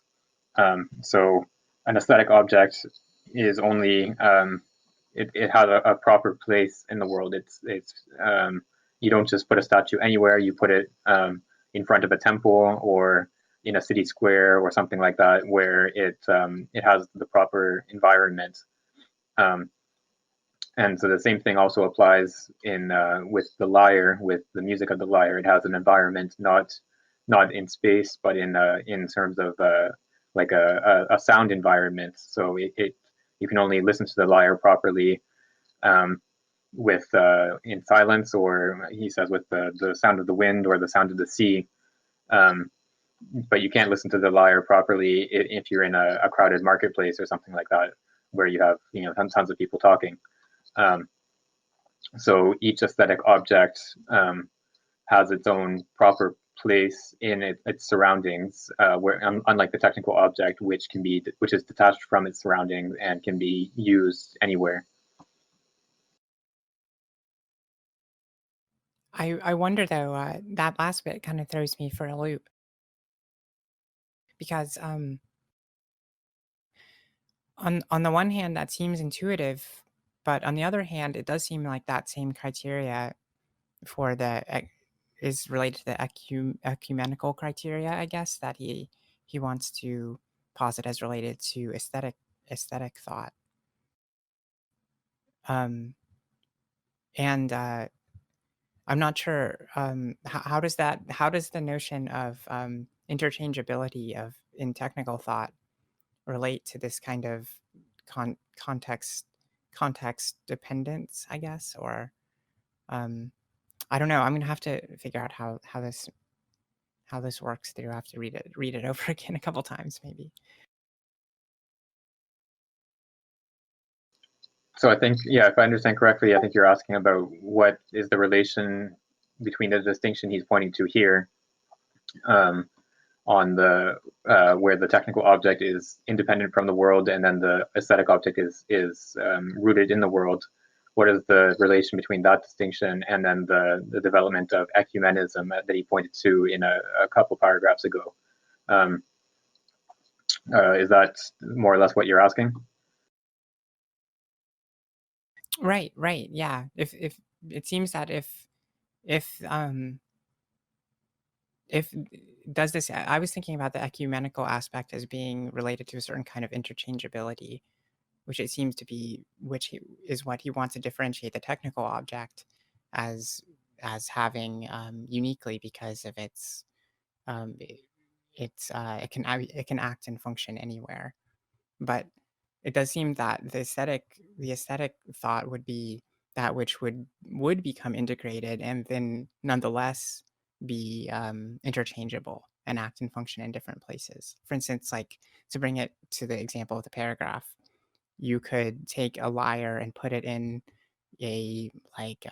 So an aesthetic object is only it has a proper place in the world. It's you don't just put a statue anywhere. You put it in front of a temple or in a city square or something like that, where it has the proper environment. And so the same thing also applies in with the lyre, with the music of the lyre. It has an environment, not in space, but in terms of like a sound environment. So you can only listen to the lyre properly with in silence, or he says with the sound of the wind or the sound of the sea. But you can't listen to the lyre properly if you're in a crowded marketplace or something like that, where you have tons of people talking. So each aesthetic object has its own proper place in its surroundings, where unlike the technical object, which is detached from its surroundings and can be used anywhere. I wonder though, that last bit kind of throws me for a loop because on the one hand that seems intuitive, but on the other hand it does seem like that same criteria for is related to the ecumenical criteria, I guess, that he wants to posit as related to aesthetic thought. And I'm not sure how does the notion of interchangeability in technical thought relate to this kind of context dependence, I guess, or I don't know. I'm gonna have to figure out how this works through. I have to read it over again a couple times, maybe. So I think, yeah, if I understand correctly, I think you're asking about what is the relation between the distinction he's pointing to here, on the where the technical object is independent from the world, and then the aesthetic object is rooted in the world. What is the relation between that distinction and then the development of ecumenism that he pointed to in a couple paragraphs ago? Is that more or less what you're asking? Right, yeah. If it seems that if does this, I was thinking about the ecumenical aspect as being related to a certain kind of interchangeability, which it seems to be, is what he wants to differentiate the technical object as having uniquely, because of its it can act and function anywhere. But it does seem that the aesthetic thought would be that which would become integrated, and then nonetheless be interchangeable and act and function in different places. For instance, like to bring it to the example of the paragraph, you could take a lyre and put it in a like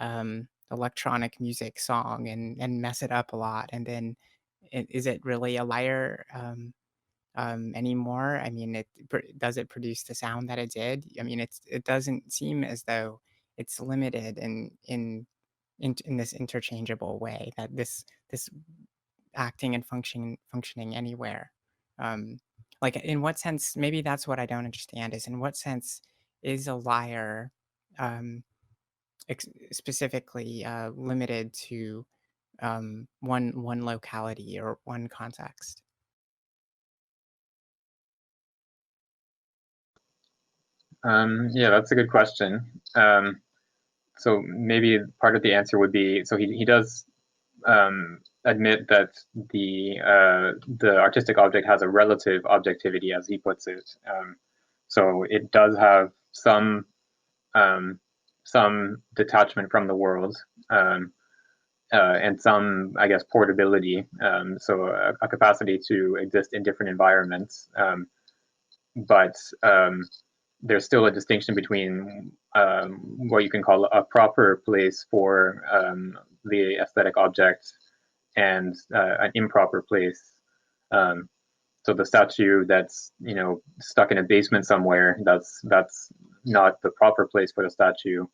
electronic music song and mess it up a lot, and then is it really a lyre anymore? I mean, does it produce the sound that it did? I mean, it doesn't seem as though it's limited in this interchangeable way, that this acting and functioning anywhere. Like, in what sense? Maybe that's what I don't understand, is in what sense is a lyre um, specifically limited to one locality or one context? Yeah, that's a good question. So maybe part of the answer would be, so he does admit that the artistic object has a relative objectivity, as he puts it. So it does have some detachment from the world, and some, I guess, portability. So a capacity to exist in different environments, but there's still a distinction between what you can call a proper place for the aesthetic object and an improper place. So the statue that's stuck in a basement somewhere, that's not the proper place for the statue.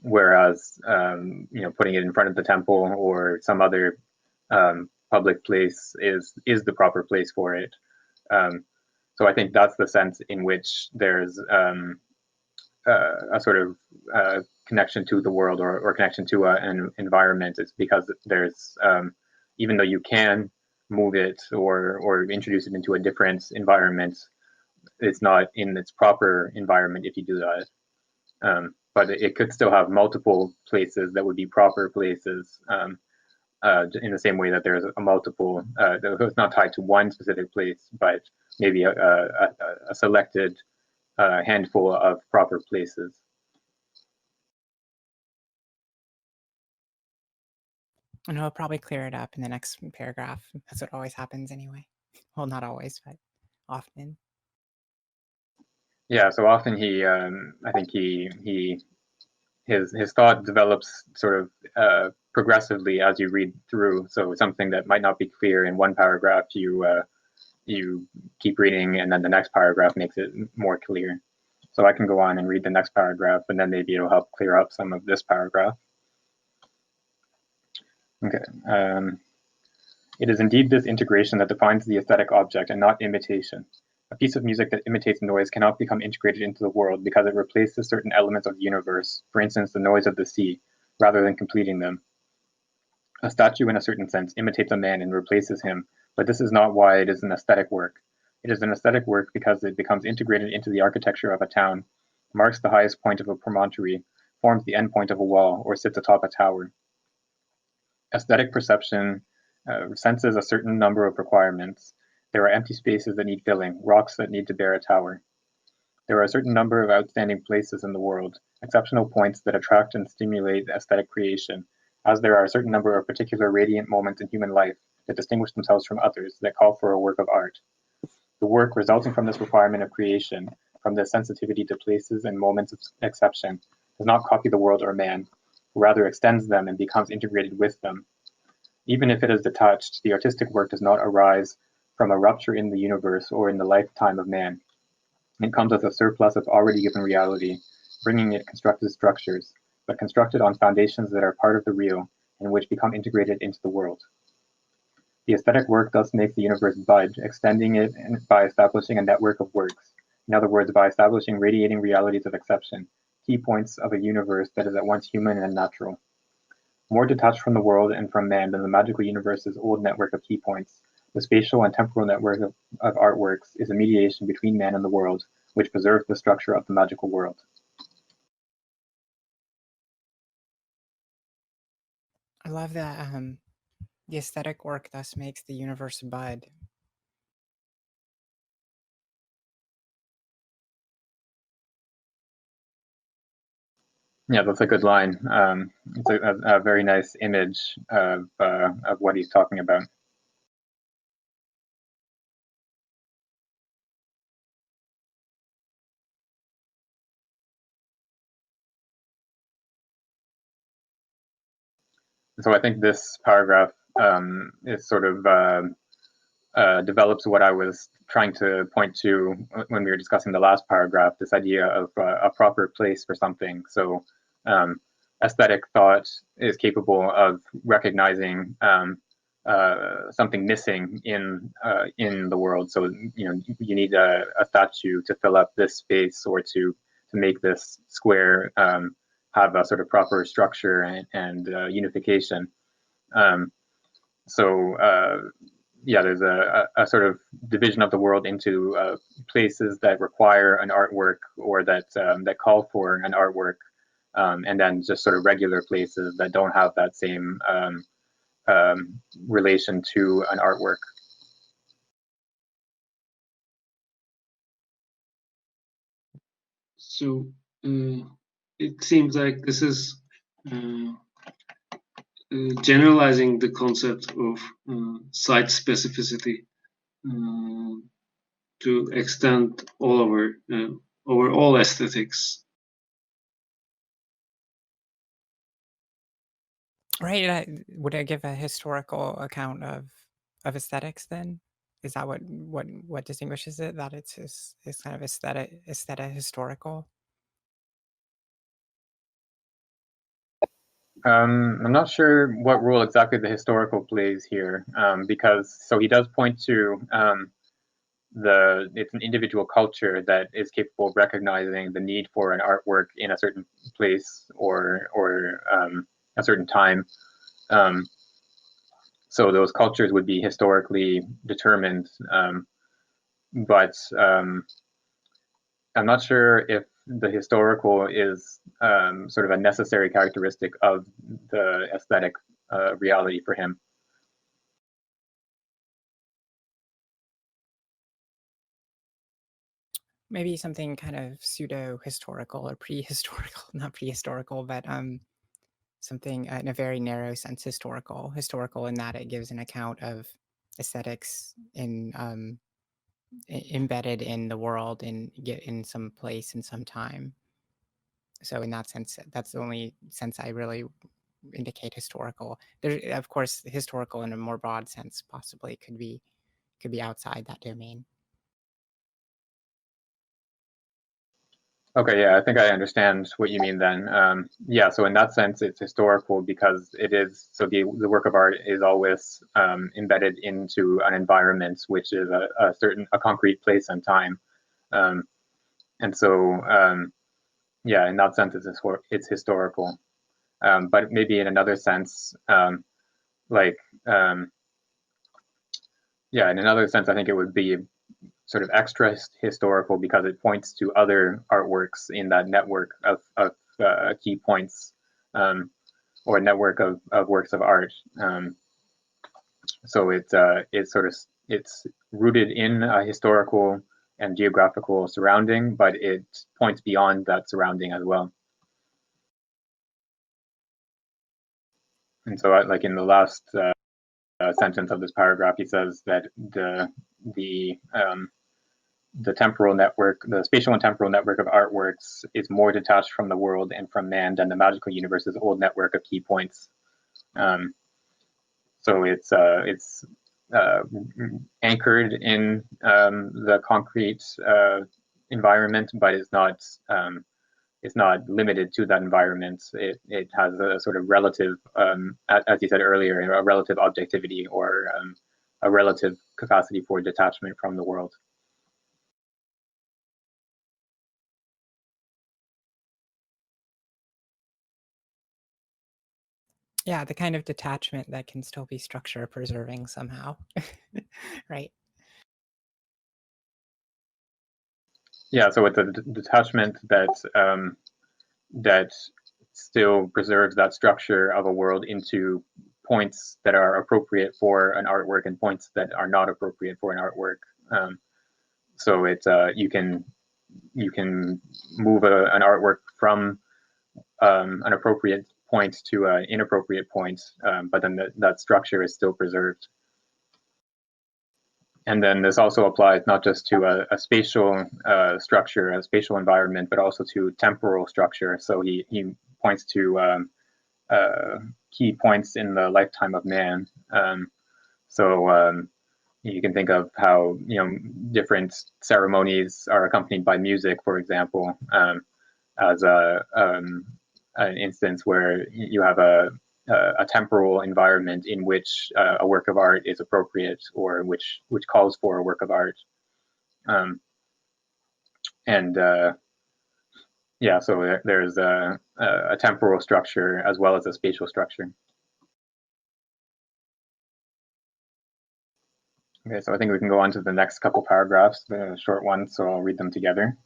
Whereas putting it in front of the temple or some other public place is the proper place for it. So I think that's the sense in which there's a sort of connection to the world, or connection to an environment. It's because there's, even though you can move it or introduce it into a different environment, it's not in its proper environment if you do that. But it could still have multiple places that would be proper places, in the same way that there's a multiple, it's not tied to one specific place, but maybe a selected handful of proper places. And he'll probably clear it up in the next paragraph. That's what always happens anyway. Well, not always, but often. Yeah, so often I think his thought develops sort of progressively as you read through. So something that might not be clear in one paragraph, you keep reading, and then the next paragraph makes it more clear. So I can go on and read the next paragraph, and then maybe it'll help clear up some of this paragraph. Okay. It is indeed this integration that defines the aesthetic object, and not imitation. A piece of music that imitates noise cannot become integrated into the world because it replaces certain elements of the universe, for instance, the noise of the sea, rather than completing them. A statue, in a certain sense, imitates a man and replaces him, but this is not why it is an aesthetic work. It is an aesthetic work because it becomes integrated into the architecture of a town, marks the highest point of a promontory, forms the end point of a wall, or sits atop a tower. Aesthetic perception senses a certain number of requirements. There are empty spaces that need filling, rocks that need to bear a tower. There are a certain number of outstanding places in the world, exceptional points that attract and stimulate aesthetic creation, as there are a certain number of particular radiant moments in human life that distinguish themselves from others, that call for a work of art. The work resulting from this requirement of creation, from this sensitivity to places and moments of exception, does not copy the world or man, rather extends them and becomes integrated with them. Even if it is detached, the artistic work does not arise from a rupture in the universe or in the lifetime of man. It comes as a surplus of already given reality, bringing it constructed structures, but constructed on foundations that are part of the real, and which become integrated into the world. The aesthetic work thus makes the universe bud, extending it by establishing a network of works. In other words, by establishing radiating realities of exception, key points of a universe that is at once human and natural. More detached from the world and from man than the magical universe's old network of key points, the spatial and temporal network of artworks is a mediation between man and the world, which preserves the structure of the magical world. I love that the aesthetic work thus makes the universe bud. Yeah, that's a good line. It's a very nice image of what he's talking about. So I think this paragraph is sort of develops what I was trying to point to when we were discussing the last paragraph, this idea of a proper place for something. So aesthetic thought is capable of recognizing something missing in the world. So you need a statue to fill up this space, or to make this square have a sort of proper structure and unification. Yeah, there's a sort of division of the world into places that require an artwork, or that call for an artwork, and then just sort of regular places that don't have that same relation to an artwork. So it seems like this is generalizing the concept of site specificity to extend all over all aesthetics. Right. Would I give a historical account of aesthetics then? Is that what distinguishes it? That it's kind of aesthetic historical? I'm not sure what role exactly the historical plays here, because so he does point to it's an individual culture that is capable of recognizing the need for an artwork in a certain place, or a certain time. So those cultures would be historically determined, but I'm not sure if the historical is sort of a necessary characteristic of the aesthetic reality for him. Maybe something kind of pseudo-historical or prehistorical, not prehistorical, but something in a very narrow sense historical in that it gives an account of aesthetics embedded in the world and get in some place in some time. So in that sense, that's the only sense I really indicate historical. There, of course, historical in a more broad sense possibly could be outside that domain. Okay, yeah, I think I understand what you mean then. Yeah, so in that sense, it's historical because it is, so the work of art is always embedded into an environment, which is a concrete place and time. And so, yeah, in that sense, it's historical. But maybe in another sense, like, yeah, in another sense, I think it would be sort of extra historical because it points to other artworks in that network of key points, or a network of works of art. So it's rooted in a historical and geographical surrounding, but it points beyond that surrounding as well. And so, like in the last sentence of this paragraph, he says that the temporal network, the spatial and temporal network of artworks, is more detached from the world and from man than the magical universe's old network of key points. So it's anchored in the concrete environment, but it's not limited to that environment. It has a sort of relative, as you said earlier, a relative objectivity, or a relative capacity for detachment from the world. Yeah, the kind of detachment that can still be structure preserving somehow, right? Yeah, so it's a detachment that still preserves that structure of a world into points that are appropriate for an artwork and points that are not appropriate for an artwork. So it's you can move an artwork from an appropriate point to an inappropriate point, but then that structure is still preserved. And then this also applies not just to a spatial structure, a spatial environment, but also to temporal structure. So he points to key points in the lifetime of man. You can think of how different ceremonies are accompanied by music, for example, as an instance where you have a temporal environment in which a work of art is appropriate, or which calls for a work of art. So there's a temporal structure as well as a spatial structure. Okay, so I think we can go on to the next couple paragraphs, the short ones, so I'll read them together.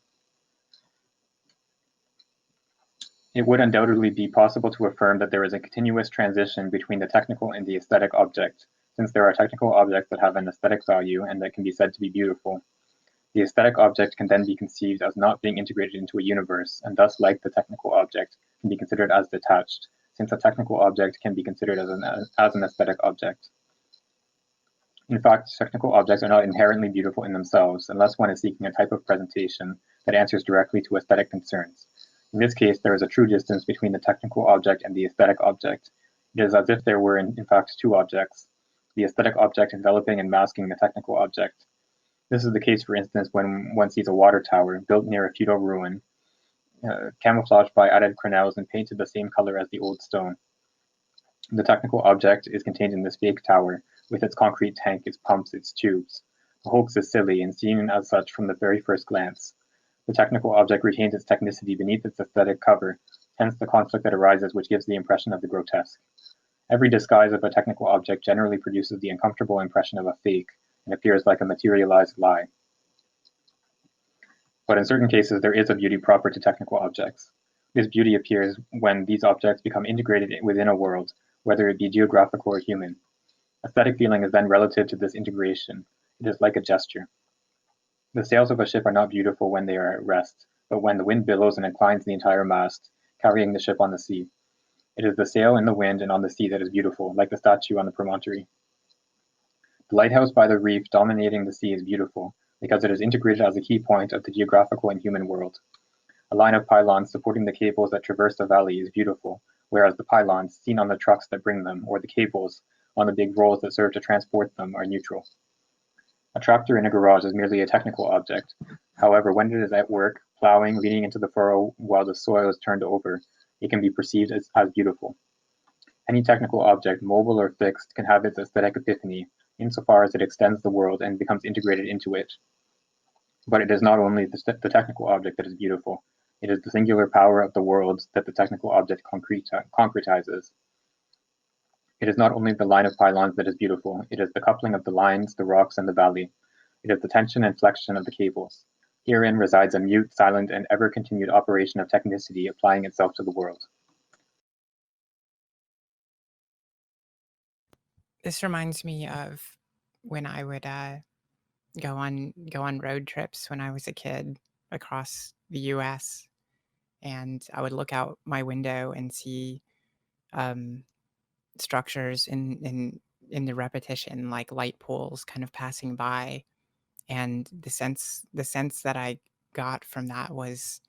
It would undoubtedly be possible to affirm that there is a continuous transition between the technical and the aesthetic object, since there are technical objects that have an aesthetic value and that can be said to be beautiful. The aesthetic object can then be conceived as not being integrated into a universe, and thus, like the technical object, can be considered as detached, since a technical object can be considered as an aesthetic object. In fact, technical objects are not inherently beautiful in themselves, unless one is seeking a type of presentation that answers directly to aesthetic concerns. In this case, there is a true distance between the technical object and the aesthetic object. It is as if there were, in fact, two objects, the aesthetic object enveloping and masking the technical object. This is the case, for instance, when one sees a water tower built near a feudal ruin, camouflaged by added crenelles and painted the same color as the old stone. The technical object is contained in this fake tower, with its concrete tank, its pumps, its tubes. The hoax is silly and seen as such from the very first glance. The technical object retains its technicity beneath its aesthetic cover, hence the conflict that arises which gives the impression of the grotesque. Every disguise of a technical object generally produces the uncomfortable impression of a fake, and appears like a materialized lie. But in certain cases, there is a beauty proper to technical objects. This beauty appears when these objects become integrated within a world, whether it be geographical or human. Aesthetic feeling is then relative to this integration. It is like a gesture. The sails of a ship are not beautiful when they are at rest, but when the wind billows and inclines the entire mast, carrying the ship on the sea. It is the sail in the wind and on the sea that is beautiful, like the statue on the promontory. The lighthouse by the reef dominating the sea is beautiful, because it is integrated as a key point of the geographical and human world. A line of pylons supporting the cables that traverse the valley is beautiful, whereas the pylons, seen on the trucks that bring them, or the cables on the big rolls that serve to transport them, are neutral. A tractor in a garage is merely a technical object. However, when it is at work, plowing, leaning into the furrow while the soil is turned over, it can be perceived as beautiful. Any technical object, mobile or fixed, can have its aesthetic epiphany, insofar as it extends the world and becomes integrated into it. But it is not only the technical object that is beautiful, it is the singular power of the world that the technical object concretizes. It is not only the line of pylons that is beautiful, it is the coupling of the lines, the rocks, and the valley. It is the tension and flexion of the cables. Herein resides a mute, silent, and ever-continued operation of technicity applying itself to the world. This reminds me of when I would go on road trips when I was a kid across the U.S. and I would look out my window and see structures in the repetition, like light poles kind of passing by, and the sense that I got from that was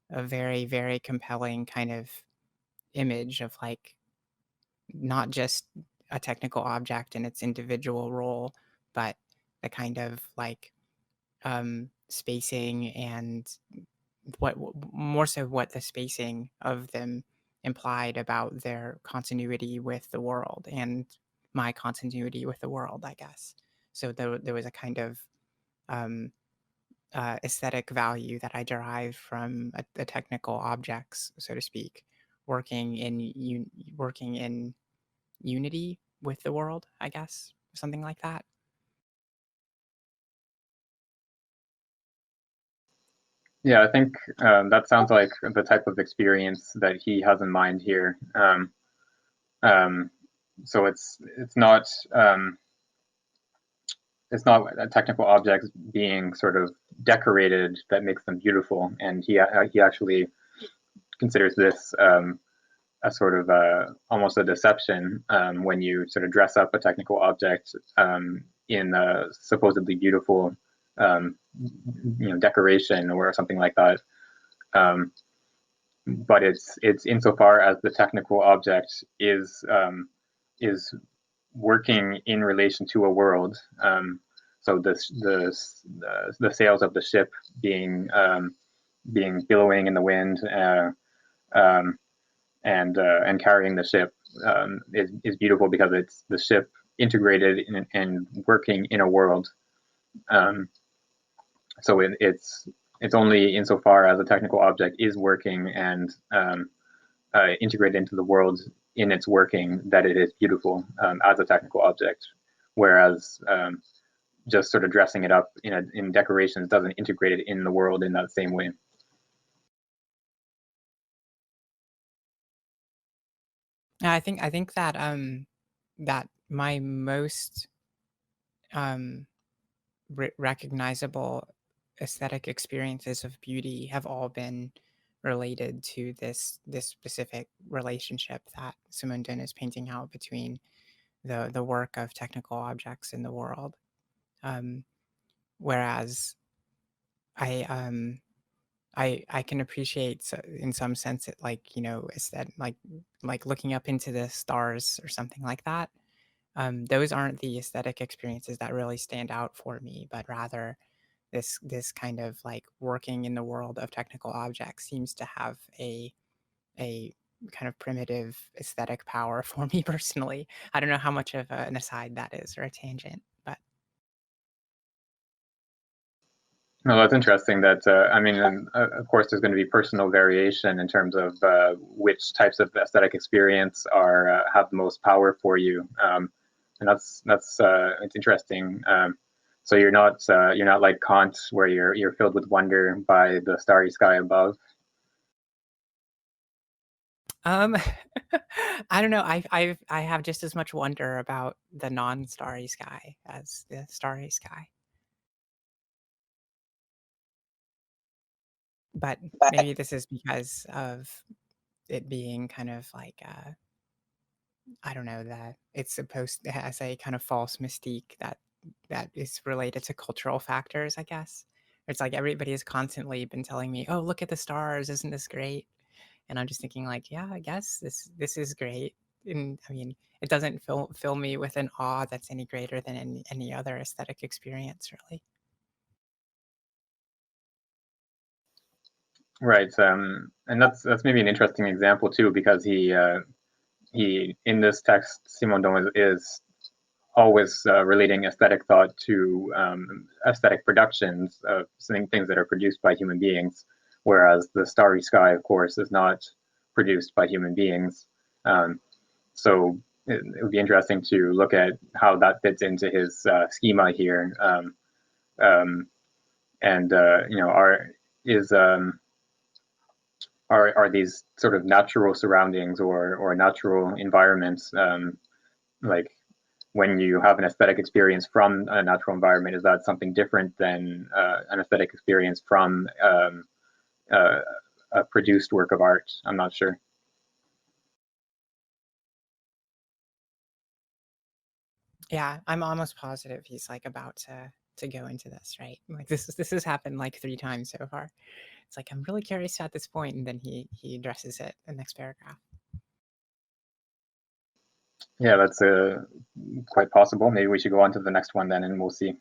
a very, very compelling kind of image of like not just a technical object in its individual role, but the kind of like spacing and what more so what the spacing of them implied about their continuity with the world and my continuity with the world, I guess. So there was a kind of aesthetic value that I derived from the technical objects, so to speak, working in unity with the world, I guess, something like that. Yeah, I think that sounds like the type of experience that he has in mind here. So it's not technical objects being sort of decorated that makes them beautiful, and he actually considers this a sort of almost a deception when you sort of dress up a technical object in a supposedly beautiful decoration or something like that. But it's insofar as the technical object is working in relation to a world. So the sails of the ship being billowing in the wind and carrying the ship is beautiful because it's the ship integrated and working in a world. So it's only insofar as a technical object is working and integrated into the world in its working that it is beautiful as a technical object, whereas just sort of dressing it up in decorations doesn't integrate it in the world in that same way. I think that that my most recognizable aesthetic experiences of beauty have all been related to this specific relationship that Simondon is painting out between the work of technical objects in the world. Whereas I can appreciate in some sense it, like, you know, is that like looking up into the stars or something like that. Those aren't the aesthetic experiences that really stand out for me, but rather this kind of like working in the world of technical objects seems to have a kind of primitive aesthetic power for me personally. I don't know how much of an aside that is or a tangent, but no, that's interesting. That I mean, of course, there's going to be personal variation in terms of which types of aesthetic experience are have the most power for you, and that's it's interesting. So you're not like Kant, where you're filled with wonder by the starry sky above. um I don't know. I have just as much wonder about the non-starry sky as the starry sky. But maybe this is because of it being kind of like I don't know, that it's supposed it has a kind of false mystique that is related to cultural factors, I guess. It's like everybody has constantly been telling me, "Oh, look at the stars, isn't this great?" And I'm just thinking like, "Yeah, I guess this is great." And I mean, it doesn't fill me with an awe that's any greater than any other aesthetic experience, really. Right, and that's maybe an interesting example too, because he in this text, Simondon is always relating aesthetic thought to aesthetic productions of things that are produced by human beings, whereas the starry sky, of course, is not produced by human beings. So it would be interesting to look at how that fits into his schema here, and is are these sort of natural surroundings or natural environments, like when you have an aesthetic experience from a natural environment, is that something different than an aesthetic experience from a produced work of art? I'm not sure. Yeah, I'm almost positive he's like about to go into this, right? Like this has happened like 3 times so far. It's like I'm really curious at this point, and then he addresses it in the next paragraph. Yeah, that's quite possible. Maybe we should go on to the next one then, and we'll see.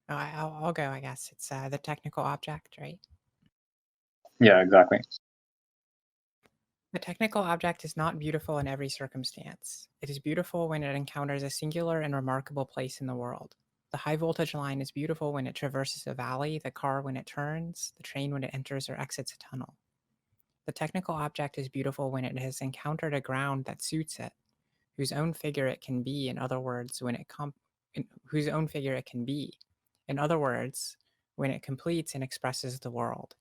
Oh, I'll go. I guess it's the technical object, right? Yeah, exactly. The technical object is not beautiful in every circumstance. It is beautiful when it encounters a singular and remarkable place in the world. The high voltage line is beautiful when it traverses a valley, the car when it turns, the train when it enters or exits a tunnel. The technical object is beautiful when it has encountered a ground that suits it, whose own figure it can be, in other words, whose own figure it can be. In other words, when it completes and expresses the world.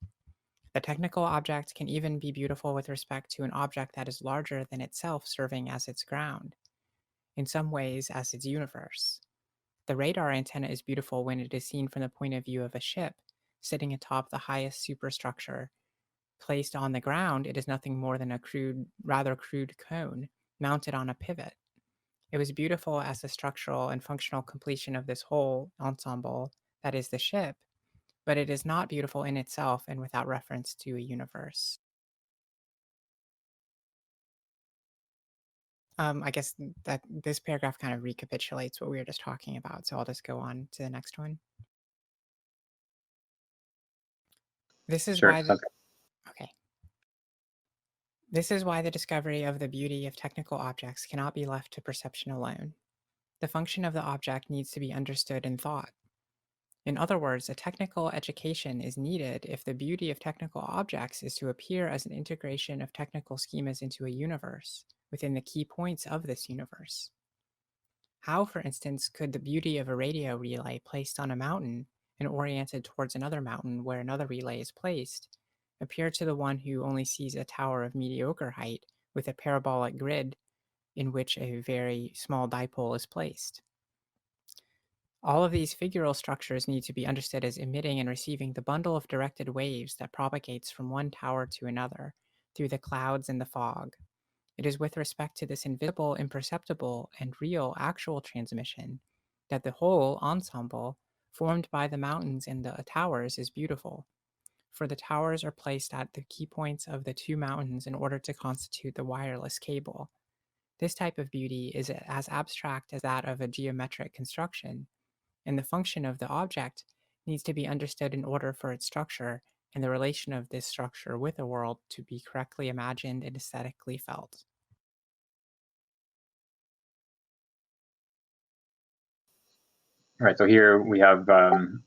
The technical object can even be beautiful with respect to an object that is larger than itself, serving as its ground, in some ways as its universe. The radar antenna is beautiful when it is seen from the point of view of a ship, sitting atop the highest superstructure. Placed on the ground, it is nothing more than a rather crude cone mounted on a pivot. It was beautiful as the structural and functional completion of this whole ensemble, that is the ship, but it is not beautiful in itself and without reference to a universe. I guess that this paragraph kind of recapitulates what we were just talking about, so I'll just go on to the next one. This is Sure. why okay. This is why the discovery of the beauty of technical objects cannot be left to perception alone. The function of the object needs to be understood in thought. In other words, a technical education is needed if the beauty of technical objects is to appear as an integration of technical schemas into a universe, within the key points of this universe. How, for instance, could the beauty of a radio relay placed on a mountain and oriented towards another mountain where another relay is placed appear to the one who only sees a tower of mediocre height with a parabolic grid in which a very small dipole is placed? All of these figural structures need to be understood as emitting and receiving the bundle of directed waves that propagates from one tower to another through the clouds and the fog. It is with respect to this invisible, imperceptible, and real actual transmission that the whole ensemble formed by the mountains and the towers is beautiful. For the towers are placed at the key points of the two mountains in order to constitute the wireless cable. This type of beauty is as abstract as that of a geometric construction, and the function of the object needs to be understood in order for its structure and the relation of this structure with the world to be correctly imagined and aesthetically felt. All right, so here we have the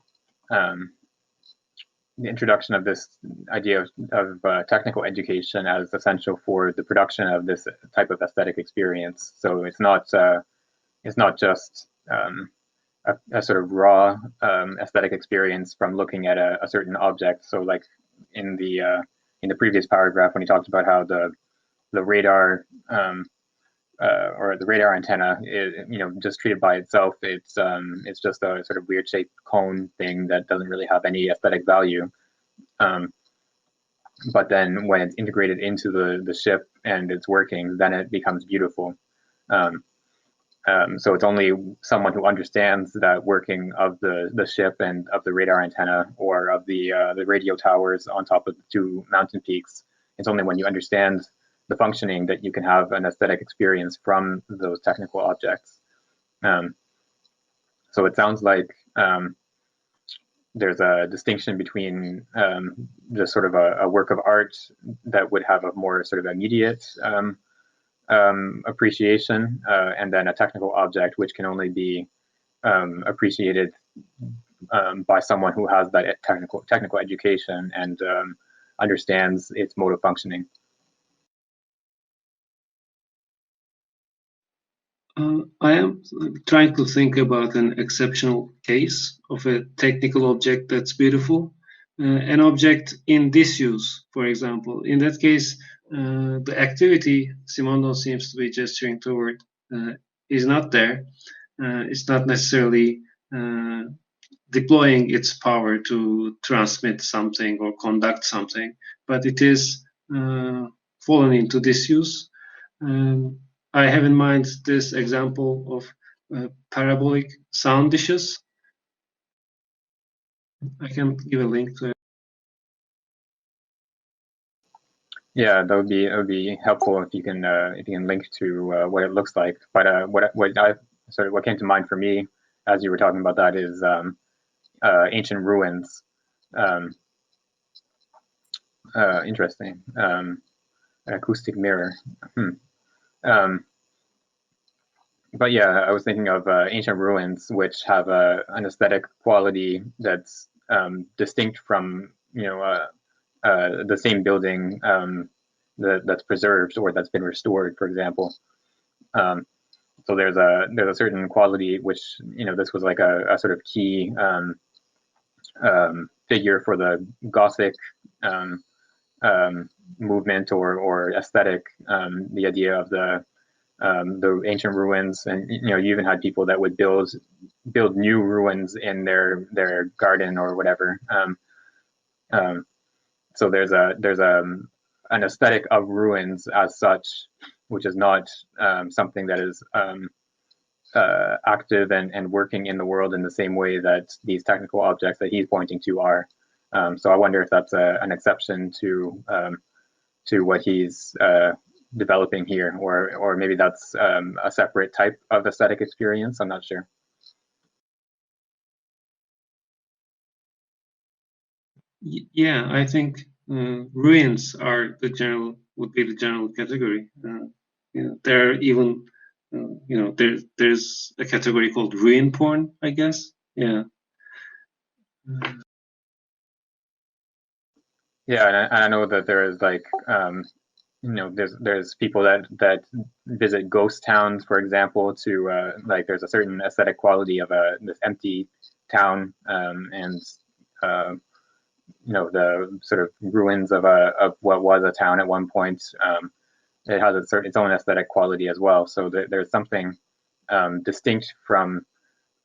introduction of this idea of technical education as essential for the production of this type of aesthetic experience. So it's not just a sort of raw aesthetic experience from looking at a certain object. So like in the previous paragraph when he talked about how the radar or the radar antenna is, just treated by itself, it's just a sort of weird shaped cone thing that doesn't really have any aesthetic value. But then when it's integrated into the ship and it's working, then it becomes beautiful. So it's only someone who understands that working of the ship and of the radar antenna or of the radio towers on top of the two mountain peaks. It's only when you understand the functioning that you can have an aesthetic experience from those technical objects. So it sounds like there's a distinction between just sort of a work of art that would have a more sort of immediate appreciation, and then a technical object which can only be appreciated by someone who has that technical education and understands its mode of functioning. I am trying to think about an exceptional case of a technical object that's beautiful. An object in disuse, for example. In that case, the activity Simondon seems to be gesturing toward is not there. It's not necessarily deploying its power to transmit something or conduct something, but it is fallen into disuse. I have in mind this example of parabolic sound dishes. I can give a link to it. Yeah, that would be helpful if you can link to what it looks like. But what came to mind for me as you were talking about that is ancient ruins. Interesting. An acoustic mirror. But yeah, I was thinking of ancient ruins, which have an aesthetic quality that's distinct from the same building that's preserved or that's been restored, for example. So there's a certain quality which this was like a sort of key figure for the Gothic movement or aesthetic. The idea of the ancient ruins, and you even had people that would build new ruins in their garden or whatever. So there's an aesthetic of ruins as such, which is not something that is active and working in the world in the same way that these technical objects that he's pointing to are. So I wonder if that's an exception to what he's developing here, or maybe that's a separate type of aesthetic experience. I'm not sure. Yeah, I think ruins would be the general category. There are even there's a category called ruin porn, I guess. Yeah. Yeah, and I know that there is like there's people that visit ghost towns, for example, to like there's a certain aesthetic quality of this empty town, and the sort of ruins of what was a town at one point. It has its own aesthetic quality as well. So there's something distinct from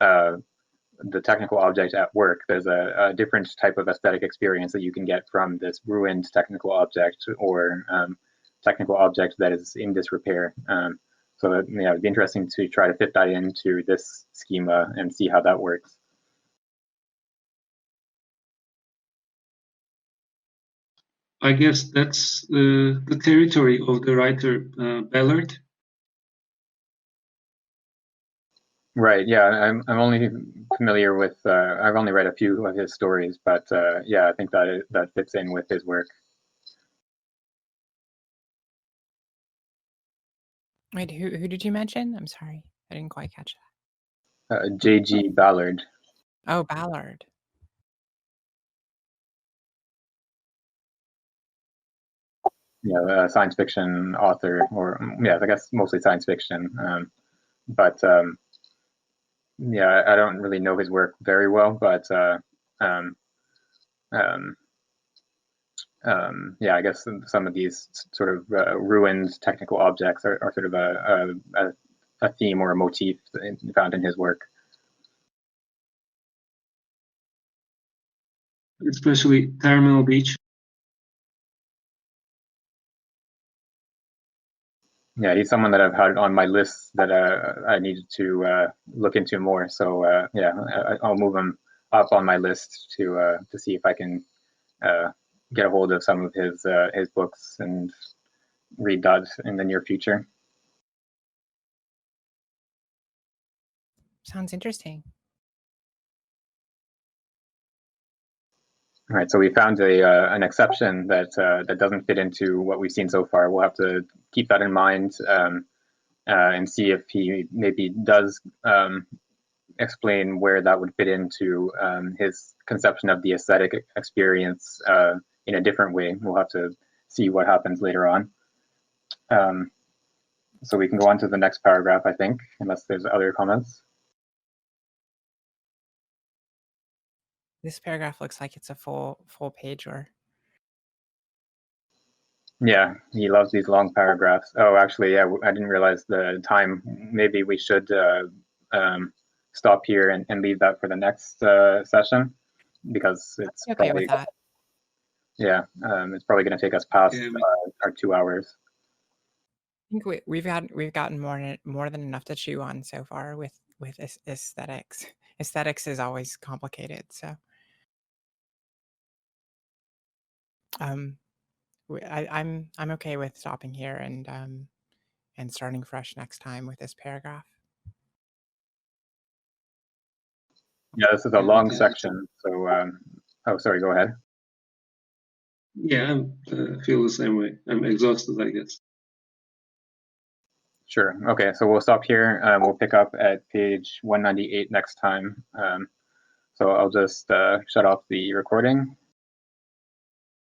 the technical object at work. There's a different type of aesthetic experience that you can get from this ruined technical object, or technical object that is in disrepair. So it'd be interesting to try to fit that into this schema and see how that works. I guess that's the territory of the writer Ballard. Right. Yeah, I'm only familiar with. I've only read a few of his stories, but yeah, I think that fits in with his work. Wait, who did you mention? I'm sorry, I didn't quite catch that. J.G. Ballard. Oh, Ballard. Yeah, a science fiction author, or yeah, I guess mostly science fiction. But yeah, I don't really know his work very well, but yeah, I guess some of these sort of ruined technical objects are sort of a theme or a motif found in his work. Especially Terminal Beach. Yeah, he's someone that I've had on my list that I needed to look into more. So yeah, I'll move him up on my list to see if I can get a hold of some of his books and read that in the near future. Sounds interesting. All right, so we found an exception that doesn't fit into what we've seen so far. We'll have to keep that in mind and see if he maybe does explain where that would fit into his conception of the aesthetic experience in a different way. We'll have to see what happens later on. So we can go on to the next paragraph, I think, unless there's other comments. This paragraph looks like it's a full page, or yeah, he loves these long paragraphs. Oh, actually, yeah, I didn't realize the time. Maybe we should stop here and leave that for the next session, because it's okay probably, with that. Yeah, it's probably going to take us past our 2 hours. I think we've gotten more than enough to chew on so far with aesthetics. Aesthetics is always complicated, so I'm okay with stopping here and starting fresh next time with this paragraph. Yeah, this is a long section, so oh, sorry, go ahead. Yeah, I feel the same way. I'm exhausted, I guess. Sure. Okay, so we'll stop here. We'll pick up at page 198 next time. So I'll just shut off the recording